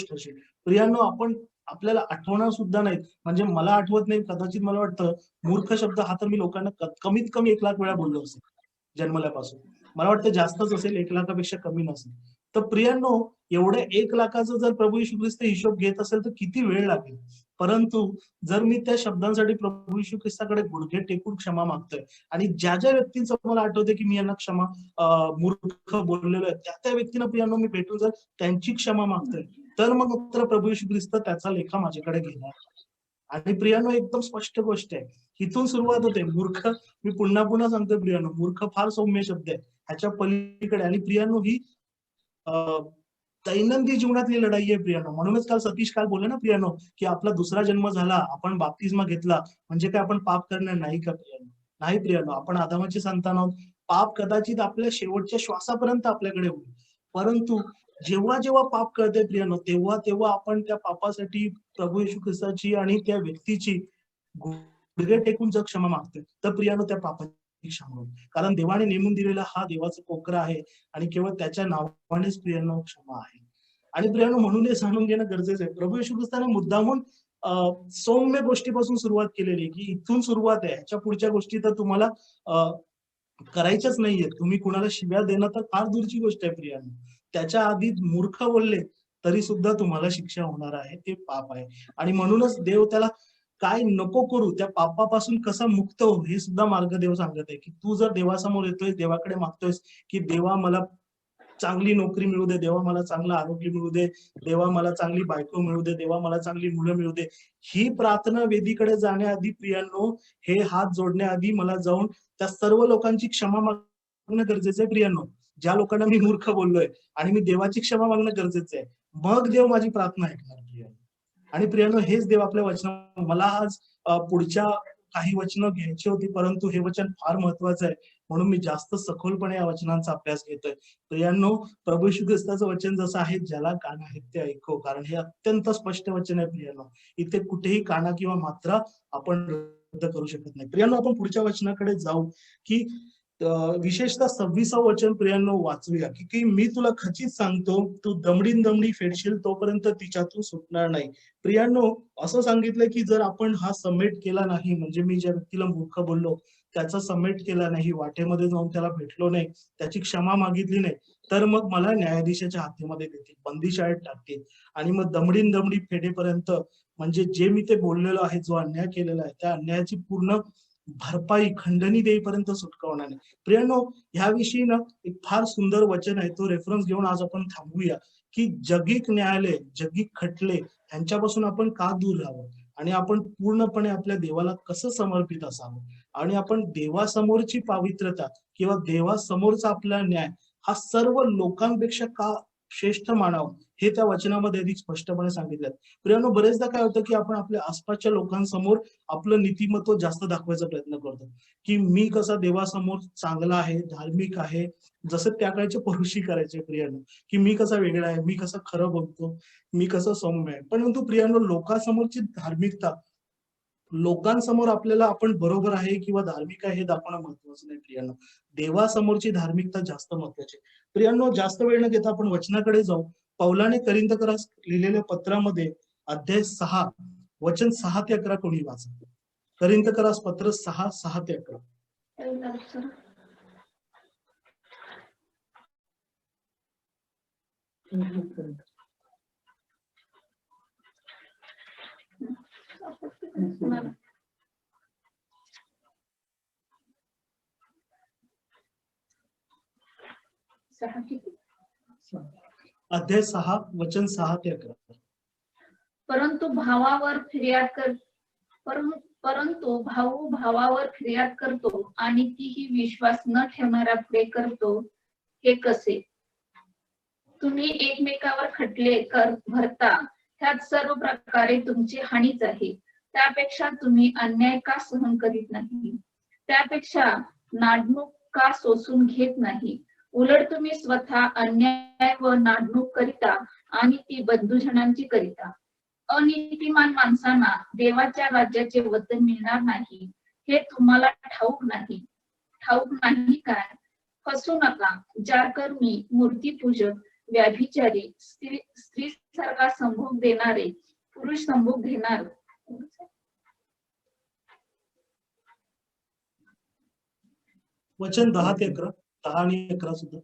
Speaker 1: ठरशील. प्रियांनो, आपण आपल्याला आठवणार सुद्धा नाहीत, म्हणजे मला आठवत नाही, कदाचित मला वाटतं मूर्ख शब्द हा तर मी लोकांना कमीत कमी 1 लाख वेळा बोललो असेल जन्मल्यापासून. मला वाटतं जास्तच असेल, 1 लाखापेक्षा कमी नसेल. तर प्रियांनो, एवढ्या 1 लाखाचा जर प्रभू येशू ख्रिस्त हिशोब घेत असेल तर किती वेळ लागेल. परंतु जर मी त्या शब्दांसाठी प्रभू येशू ख्रिस्ताकडे गुडघे टेकून क्षमा मागतोय, आणि ज्या ज्या व्यक्तींचं मला आठवते की मी यांना मूर्ख बोललेलो आहे, त्या व्यक्तींना प्रियांनो मी भेटून जर त्यांची क्षमा मागतोय, तर मग उत्तर प्रभू येशू ख्रिस्त त्याचा लेखा माझ्याकडे घेणार. आणि प्रियांनो, एकदम स्पष्ट गोष्ट आहे, इथून सुरुवात होते. मूर्ख, मी पुन्हा पुन्हा सांगतोय प्रियांनो, मूर्ख फार सौम्य शब्द आहे, ह्याच्या पलीकडे. आणि प्रियांनो, ही दैनंदिन जीवनातली लढाई आहे प्रियांनो. म्हणूनच काल सतीश बोलले ना प्रियांनो, की आपला दुसरा जन्म झाला, आपण बाप्तिस्मा घेतला म्हणजे काय आपण पाप करणार नाही का प्रियांनो? नाही प्रियांनो, आपण आदामाची संतान आहोत. पाप कदाचित आपल्या शेवटच्या श्वासापर्यंत आपल्याकडे होईल, परंतु जेव्हा जेव्हा पाप करते प्रियांनो, तेव्हा तेव्हा आपण त्या पापासाठी प्रभू येशू ख्रिस्ताची आणि त्या व्यक्तीची गुडघे टेकून जर क्षमा मागते, तर प्रियांनो त्या पापाची क्षमा होईल. कारण देवाने नेमून दिलेला हा देवाचा कोकरा आहे, आणि केवळ त्याच्या नावानेच प्रियांनो क्षमा आहे. आणि प्रियांनो, म्हणून हे जाणून घेणं गरजेचं आहे. प्रभू येशू ख्रिस्ताने मुद्दामून सौम्य गोष्टीपासून सुरुवात केलेली आहे, की इथून सुरुवात आहे, ह्याच्या पुढच्या गोष्टी तर तुम्हाला करायच्याच नाहीये. तुम्ही कुणाला शिव्या देणं तर फार दूरची गोष्ट आहे प्रियांनो. त्याच्या आधी मूर्ख बोलले तरी सुद्धा तुम्हाला शिक्षा होणार आहे, ते पाप आहे. आणि म्हणूनच देव त्याला काय नको करू, त्या पापापासून कसा मुक्त हो, हे सुद्धा मार्ग देव सांगत आहे. की तू जर देवासमोर येतोय, देवाकडे मागतोयस की देवा मला चांगली नोकरी मिळू दे, देवा मला चांगलं आरोग्य मिळू दे, देवा मला चांगली बायको मिळू दे, देवा मला चांगली मुलं मिळू दे, ही प्रार्थना वेदीकडे जाण्याआधी प्रियांनो, हे हात जोडण्याआधी मला जाऊन त्या सर्व लोकांची क्षमा मागणं गरजेचं आहे प्रियांनो. ज्या लोकांना मी मूर्ख बोललोय, आणि मी देवाची क्षमा मागणं गरजेचं आहे, मग देव माझी प्रार्थना ऐकणार प्रियांनो. आणि प्रियांनो, हेच देव आपल्या वचन, मला आज पुढच्या काही वचनं घ्यायची होती, परंतु हे वचन फार महत्वाचं आहे, म्हणून मी जास्त सखोलपणे या वचनांचा अभ्यास घेतोय. प्रियांनो, प्रभू येशू ख्रिस्ताचं वचन जसं आहे, ज्याला कान आहेत ते ऐको, कारण हे अत्यंत स्पष्ट वचन आहे प्रियांनो. इथे कुठेही काना किंवा मात्रा आपण रद्द करू शकत नाही. प्रियांनो, आपण पुढच्या वचनाकडे जाऊ, की विशेषतः 26वं वचन प्रियांनो वाचूया. की मी तुला खचित सांगतो, तू दमडीन दमडी फेडशील तोपर्यंत तिच्यातून सुटणार नाही. प्रियांनो, असं सांगितलंय की जर आपण हा सबमिट केला नाही, म्हणजे मी ज्या व्यक्तीला मूर्ख बोललो त्याचा सबमिट केला नाही, वाटेमध्ये जाऊन त्याला भेटलो नाही, त्याची क्षमा मागितली नाही, तर मग मला न्यायाधीशाच्या हातीमध्ये देतील, बंदीशाळेत टाकतील, आणि मग दमडीन दमडी फेडेपर्यंत, म्हणजे जे मी ते बोललेलो आहे, जो अन्याय केलेला आहे, त्या अन्यायाची पूर्ण भरपाई, खंडणी देईपर्यंत सुटका होणार नाही. प्रियांनो, ह्याविषयी ना एक फार सुंदर वचन आहे, तो रेफरन्स घेऊन आज आपण थांबूया. की जगिक न्यायालय, जगिक खटले यांच्यापासून आपण का दूर राहावं, आणि आपण पूर्णपणे आपल्या देवाला कसं समर्पित असावं, आणि आपण देवासमोरची पावित्रता किंवा देवासमोरचा आपला न्याय हा सर्व लोकांपेक्षा का श्रेष्ठ मानावं हे त्या वचनामध्ये अधिक स्पष्टपणे सांगितलं. प्रियानो, बरेचदा काय होतं की आपण आपल्या आसपासच्या लोकांसमोर आपलं नीतिमत्व जास्त दाखवायचा प्रयत्न करतो, की मी कसा देवासमोर चांगला आहे, धार्मिक आहे, जसं त्या काळचे पुरुषी करायचे प्रियानो, की मी कसा वेगळा आहे, मी कसं खरं बोलतो, मी कसं सौम्य आहे. परंतु प्रियानो, लोकांसमोरची धार्मिकता, लोकांसमोर आपल्याला आपण बरोबर आहे किंवा धार्मिक आहे हे दाखवणं महत्वाचं नाही प्रियानो. देवासमोरची धार्मिकता जास्त महत्वाची आहे. प्रियानो, जास्त वेळ न घेता आपण वचनाकडे जाऊ. पौलाने करिंथकरास लिहिलेल्या पत्रामध्ये अध्याय 6 वचन 6 ते 11 कोणी वाचा. करिंथकरास पत्र 6 ते 11. अध्याय 6 वचन 6 ते 11.
Speaker 5: परंतु भाऊ भावावर फिर्याद करतो आणि तीही विश्वास न ठेवणाऱ्या पुढे करतो, हे कसे? तुम्ही एकमेकावर खटले भरता, त्यात सर्व प्रकारे तुमची हानीच आहे. त्यापेक्षा तुम्ही अन्याय का सहन करीत नाही? त्यापेक्षा नाडणूक का सोसून घेत नाही? उलट तुम्ही स्वतः अन्याय व नाडणूक करिता आणि ती बंधुजनांची करिता. अनीतिमान माणसांना देवाच्या राज्याचे वतन मिळणार नाही, हे तुम्हाला ठाऊक नाही काय? फसू नका. जारकर्मी, मूर्तीपूजक, व्याभिचारी, स्त्री सारखा संभोग देणारे, पुरुष संभोग घेणार,
Speaker 1: वचन 10 ते 11, 10 आणि 11 सुद्धा.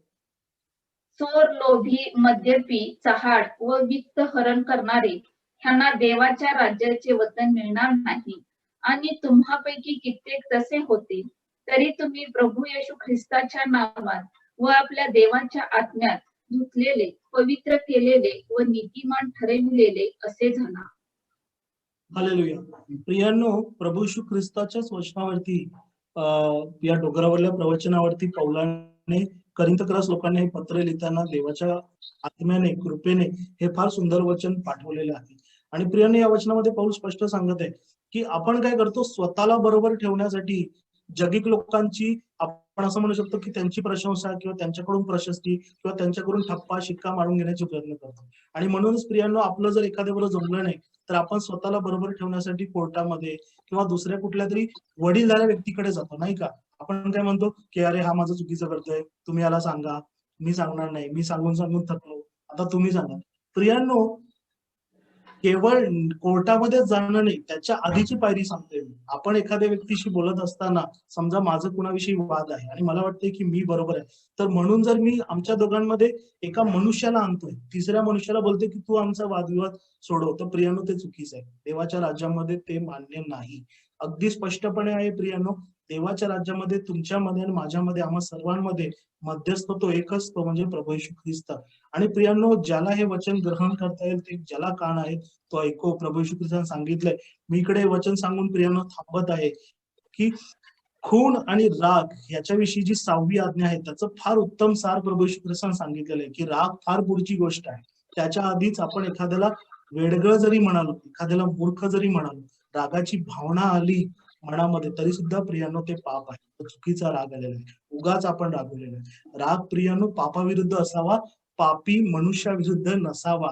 Speaker 5: चोर, लोभी, मद्यपी, चहाड व वित्त हरण करणारे, ह्यांना देवाच्या राज्याचे वतन मिळणार नाही. आणि तुम्हापैकी कित्येक तसे होते, तरी तुम्ही प्रभू येशू ख्रिस्ताच्या नावात व आपल्या देवाच्या आत्म्यात धुतलेले, पवित्र केलेले व नीतिमान ठरविलेले असे झाला.
Speaker 1: हालेलुया. प्रियांनो, प्रभू येशू ख्रिस्ताच्याच वचनावरती या डोंगरावरल्या प्रवचनावरती पौलाने करिंथकरास लोकांना हे पत्र लिहिताना देवाच्या आत्म्याने, कृपेने हे फार सुंदर वचन पाठवलेले आहे. आणि प्रियांनो, या वचनामध्ये पौल स्पष्ट सांगत आहे की आपण काय करतो, स्वतःला बरोबर ठेवण्यासाठी जगिक लोकांची, आपण असं म्हणू शकतो की त्यांची प्रशंसा किंवा त्यांच्याकडून प्रशस्ती किंवा त्यांच्याकडून ठप्पा शिक्का मारून घेण्याचे प्रयत्न करतो. आणि म्हणूनच प्रियांनो, आपलं जर एखाद्याबरोबर जमलं नाही तर आपण स्वतःला बरोबर ठेवण्यासाठी कोर्टामध्ये किंवा दुसऱ्या कुठल्या तरी वडीलधाऱ्या व्यक्तीकडे जातो, नाही का? आपण काय म्हणतो की अरे हा माझं चुकीचं करतोय, तुम्ही याला सांगा. मी सांगणार नाही, मी सांगून थकलो, आता तुम्ही सांगा. प्रियांनो, केवळ कोर्टामध्ये जाणं नाही, त्याच्या आधीची पायरी सांगतोय मी. आपण एखाद्या व्यक्तीशी बोलत असताना समजा माझं कुणाविषयी वाद आहे आणि मला वाटतंय की मी बरोबर आहे, तर म्हणून जर मी आमच्या दोघांमध्ये एका मनुष्याला आणतोय, तिसऱ्या मनुष्याला बोलतोय की तू आमचा वादविवाद सोडव, तर प्रियानो ते चुकीचं आहे. देवाच्या राज्यामध्ये ते मान्य नाही. अगदी स्पष्टपणे आहे प्रियानो, देवाच्या राज्यामध्ये तुमच्यामध्ये आणि माझ्यामध्ये, आम्हा सर्वांमध्ये मध्यस्थ तो एकच, तो म्हणजे प्रभू येशू ख्रिस्त. आणि प्रियांनो, ज्याला हे वचन ग्रहण करता येईल, ते ज्याला कान आहेत तो ऐको. प्रभू येशू ख्रिस्ताने सांगितलंय. मी इकडे वचन सांगून प्रियांनो थांबत आहे की खून आणि राग याच्याविषयी जी 6वी आज्ञा आहे त्याचं फार उत्तम सार प्रभू येशू ख्रिस्ताने सांगितलेलं आहे की राग फार पुढची गोष्ट आहे. त्याच्या आधीच आपण एखाद्याला वेडगळ जरी म्हणालो, एखाद्याला मूर्ख जरी म्हणालो, रागाची भावना आली मनामध्ये, तरी सुद्धा प्रियांनो ते पाप आहे, तो चुकीचा राग आलेला आहे, उगाच आपण रागवलेला आहे. राग प्रियांनो पापाविरुद्ध असावा, पापी मनुष्याविरुद्ध नसावा.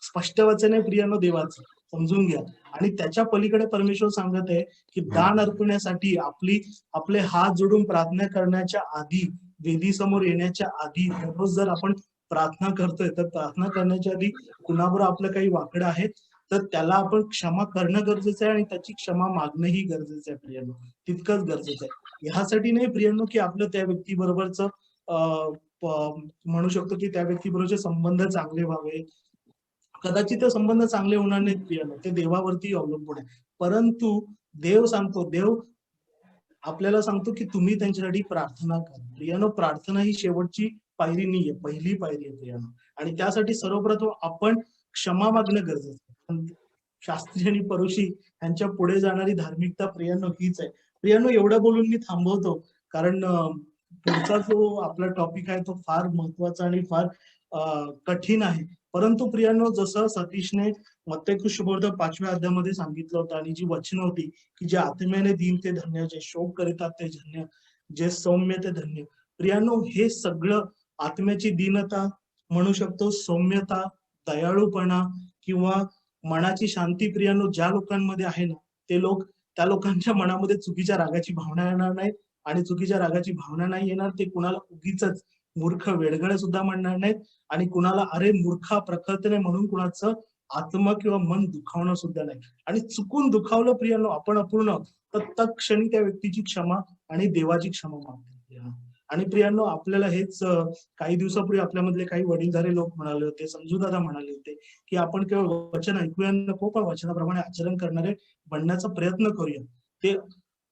Speaker 1: स्पष्ट वचन आहे प्रियांनो देवाचं, समजून घ्या. आणि त्याच्या पलीकडे परमेश्वर सांगत आहे की दान अर्पण्यासाठी आपले हात जोडून प्रार्थना करण्याच्या आधी, वेदी समोर येण्याच्या आधी, दररोज जर आपण प्रार्थना करतोय तर प्रार्थना करण्याच्या आधी कुणाबरोबर आपलं काही वाकडं आहे तर त्याला आपण क्षमा करणं गरजेचं आहे आणि त्याची क्षमा मागणंही गरजेचं आहे प्रियांनो, तितकंच गरजेचं आहे. ह्यासाठी नाही प्रियांनो की आपलं त्या व्यक्तीबरोबरच म्हणू शकतो की त्या व्यक्तीबरोबरचे संबंध चांगले व्हावे. कदाचित ते संबंध चांगले होणार नाहीत प्रियांनो, ते देवावरती अवलंबून आहे. परंतु देव आपल्याला सांगतो की तुम्ही त्यांच्यासाठी प्रार्थना करा. प्रियांनो, प्रार्थना ही शेवटची पायरी नाहीये, पहिली पायरी आहे प्रियांनो. आणि त्यासाठी सर्वप्रथम आपण क्षमा मागणं गरजेचं आहे. शास्त्री आणि परुषी यांच्या पुढे जाणारी धार्मिकता प्रियांनो हीच आहे. प्रियांनो, एवढं बोलून मी थांबवतो, कारण पुढचा जो आपला टॉपिक आहे तो फार महत्वाचा आणि फार कठीण आहे. परंतु प्रियांनो, जसं सतीशने मत्तेय शुभोर्ध 5व्या अध्यायामध्ये सांगितलं होतं आणि जी वचनं होती की जे आत्म्याने दीन ते धन्य, जे शोक करीतात ते धन्य, जे सौम्य ते धन्य. प्रियांनो, हे सगळं आत्म्याची दीनता म्हणू शकतो, सौम्यता, दयाळूपणा किंवा मनाची शांती, प्रियांनो, ज्या लोकांमध्ये आहे ना, ते लोक, त्या लोकांच्या मनामध्ये चुकीच्या रागाची भावना येणार नाही. आणि चुकीच्या रागाची भावना नाही येणार. ते कुणाला उगीच मूर्ख, वेडगळे सुद्धा म्हणणार नाहीत आणि कुणाला अरे मूर्खा, प्रखरतेने म्हणून कुणाचं आत्मा किंवा मन दुखावणं सुद्धा नाही. आणि चुकून दुखावलं प्रियांनो आपण अपूर्ण, तर तत्क्षणी त्या व्यक्तीची क्षमा आणि देवाची क्षमा मागते. आणि प्रियांनो, आपल्याला हेच काही दिवसापूर्वी आपल्यामधले काही वडीलधारे लोक म्हणाले होते, समजूदादा म्हणाले होते की आपण केवळ वचन ऐकूया नको, पण वचनाप्रमाणे आचरण करणारे बनण्याचा प्रयत्न करूया. ते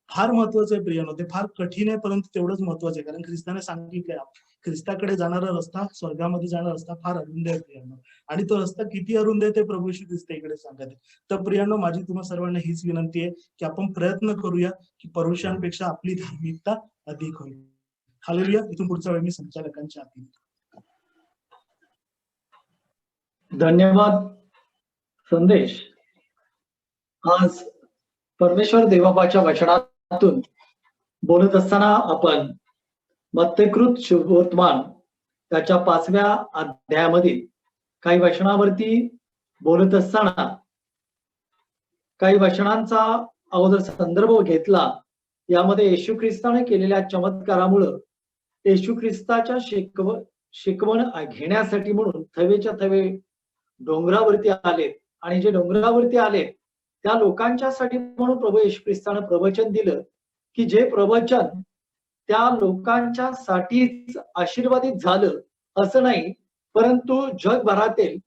Speaker 1: फार महत्वाचं आहे प्रियांनो, ते फार कठीण आहे परंतु तेवढंच महत्वाचं आहे. कारण ख्रिस्ताने सांगितलंय, ख्रिस्ताकडे जाणारा रस्ता, स्वर्गामध्ये जाणारा रस्ता फार अरुंद आहे प्रियांनो. आणि तो रस्ता किती अरुंद आहे ते प्रभू येशू ख्रिस्त इकडे सांगत आहे. तर प्रियांनो, माझी तुम्हा सर्वांना हीच विनंती आहे की आपण प्रयत्न करूया की पुरुषांपेक्षा आपली धार्मिकता अधिक होईल. हालेलुया. इथून पुढचा वेळ मी संचालकांच्या हाती.
Speaker 3: धन्यवाद संदेश. आज परमेश्वर देवबापाच्या वचनातून बोलत असताना आपण मत्तेकृत शुभवर्तमान त्याच्या 5व्या अध्यायामधील काही वचनावरती बोलत असताना काही वचनांचा अगोदर संदर्भ घेतला. यामध्ये येशू ख्रिस्ताने केलेल्या चमत्कारामुळं येशू ख्रिस्ताच्या शिकवण घेण्यासाठी म्हणून थवेच्या थवे डोंगरावरती आले आणि जे डोंगरावरती आले त्या लोकांच्यासाठी म्हणून प्रभू येशू ख्रिस्तानं प्रवचन दिलं की जे प्रवचन त्या लोकांच्या साठीच आशीर्वादित झालं असं नाही, परंतु जगभरातील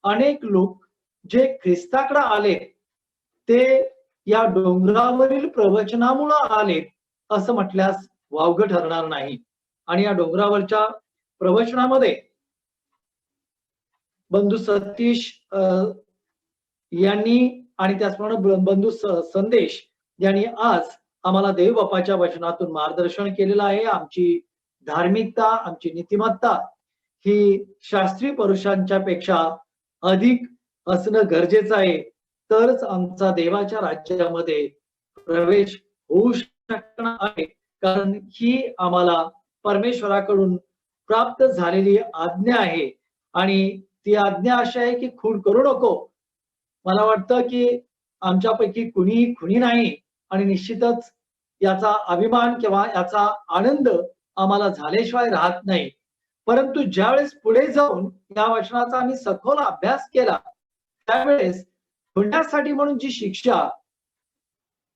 Speaker 3: अनेक लोक जे ख्रिस्ताकडे आले ते या डोंगरावरील प्रवचनामुळे आले असं म्हटल्यास वावगं ठरणार नाही. आणि या डोंगरावरच्या प्रवचनामध्ये बंधू सतीश यांनी आणि त्याचप्रमाणे बंधू संदेश यांनी आज आम्हाला देवबापाच्या वचनातून मार्गदर्शन केलेलं आहे. आमची धार्मिकता, आमची नीतिमत्ता ही शास्त्रीय पुरुषांच्या पेक्षा अधिक असणं गरजेचं आहे, तरच आमचा देवाच्या राज्यामध्ये प्रवेश होऊ शकणार आहे. कारण ही आम्हाला परमेश्वराकडून प्राप्त झालेली आज्ञा आहे आणि ती आज्ञा अशी आहे की खून करू नको. मला वाटतं की आमच्यापैकी कुणी खुनी नाही आणि निश्चितच याचा अभिमान किंवा याचा आनंद आम्हाला झाल्याशिवाय राहत नाही. परंतु ज्यावेळेस पुढे जाऊन या वचनाचा आम्ही सखोल अभ्यास केला त्यावेळेस खुण्यासाठी म्हणून जी शिक्षा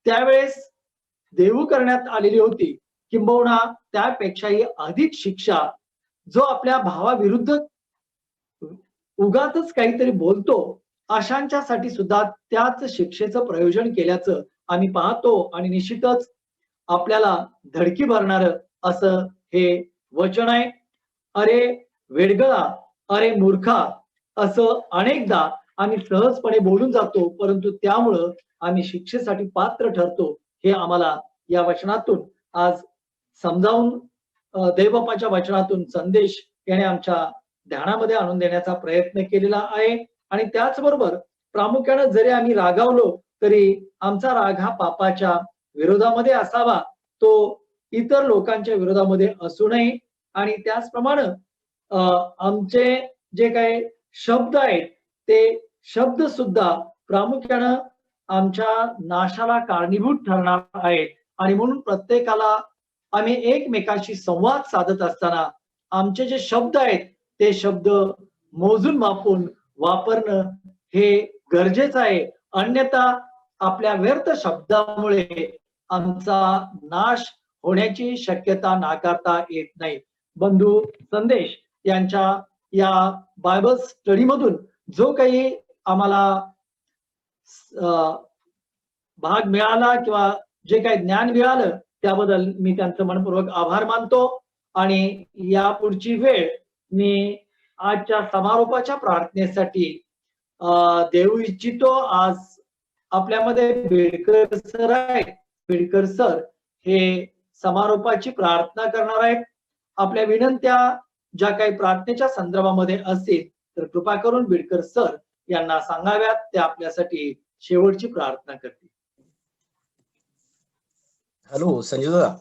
Speaker 3: त्यावेळेस देऊ करण्यात आलेली होती, किंबहुना त्यापेक्षाही अधिक शिक्षा जो आपल्या भावाविरुद्ध उगाचच काहीतरी बोलतो अशांच्यासाठी सुद्धा त्याच शिक्षेचं प्रयोजन केल्याचं आम्ही पाहतो. आणि निश्चितच आपल्याला धडकी भरणार असं हे वचन आहे. अरे वेडगळा, अरे मूर्खा असं अनेकदा आम्ही सहजपणे बोलून जातो, परंतु त्यामुळं आम्ही शिक्षेसाठी पात्र ठरतो. हे आम्हाला या वचनातून आज समजावून देवबापाच्या वचनातून संदेश याने आमच्या ध्यानामध्ये आणून देण्याचा प्रयत्न केलेला आहे. आणि त्याचबरोबर प्रामुख्याने जरी आम्ही रागावलो तरी आमचा राग हा पापाच्या विरोधामध्ये असावा, तो इतर लोकांच्या विरोधामध्ये असू नये. आणि त्याचप्रमाणे आमचे जे काही शब्द आहेत ते शब्द सुद्धा प्रामुख्याने आमच्या नाशाला कारणीभूत ठरणार आहेत. आणि म्हणून प्रत्येकाला आम्ही एकमेकांशी संवाद साधत असताना आमचे जे शब्द आहेत ते शब्द मोजून मापून वापरणं हे गरजेचं आहे. अन्यथा आपल्या व्यर्थ शब्दामुळे आमचा नाश होण्याची शक्यता नाकारता येत नाही. बंधू संदेश यांच्या या बायबल स्टडी मधून जो काही आम्हाला भाग मिळाला किंवा जे काही ज्ञान मिळालं त्याबद्दल मी त्यांचं मनपूर्वक आभार मानतो. आणि या पुढची वेळ मी आजच्या समारोपाच्या प्रार्थनेसाठी देऊ इच्छितो. आज आपल्यामध्ये बेडकर सर आहेत. बेडकर सर हे समारोपाची प्रार्थना करणार आहेत. आपल्या विनंत्या ज्या काही प्रार्थनेच्या संदर्भामध्ये असतील तर कृपा करून बिडकर सर यांना सांगाव्यात. ते आपल्यासाठी शेवटची प्रार्थना करतील.
Speaker 6: हॅलो संजय दादा.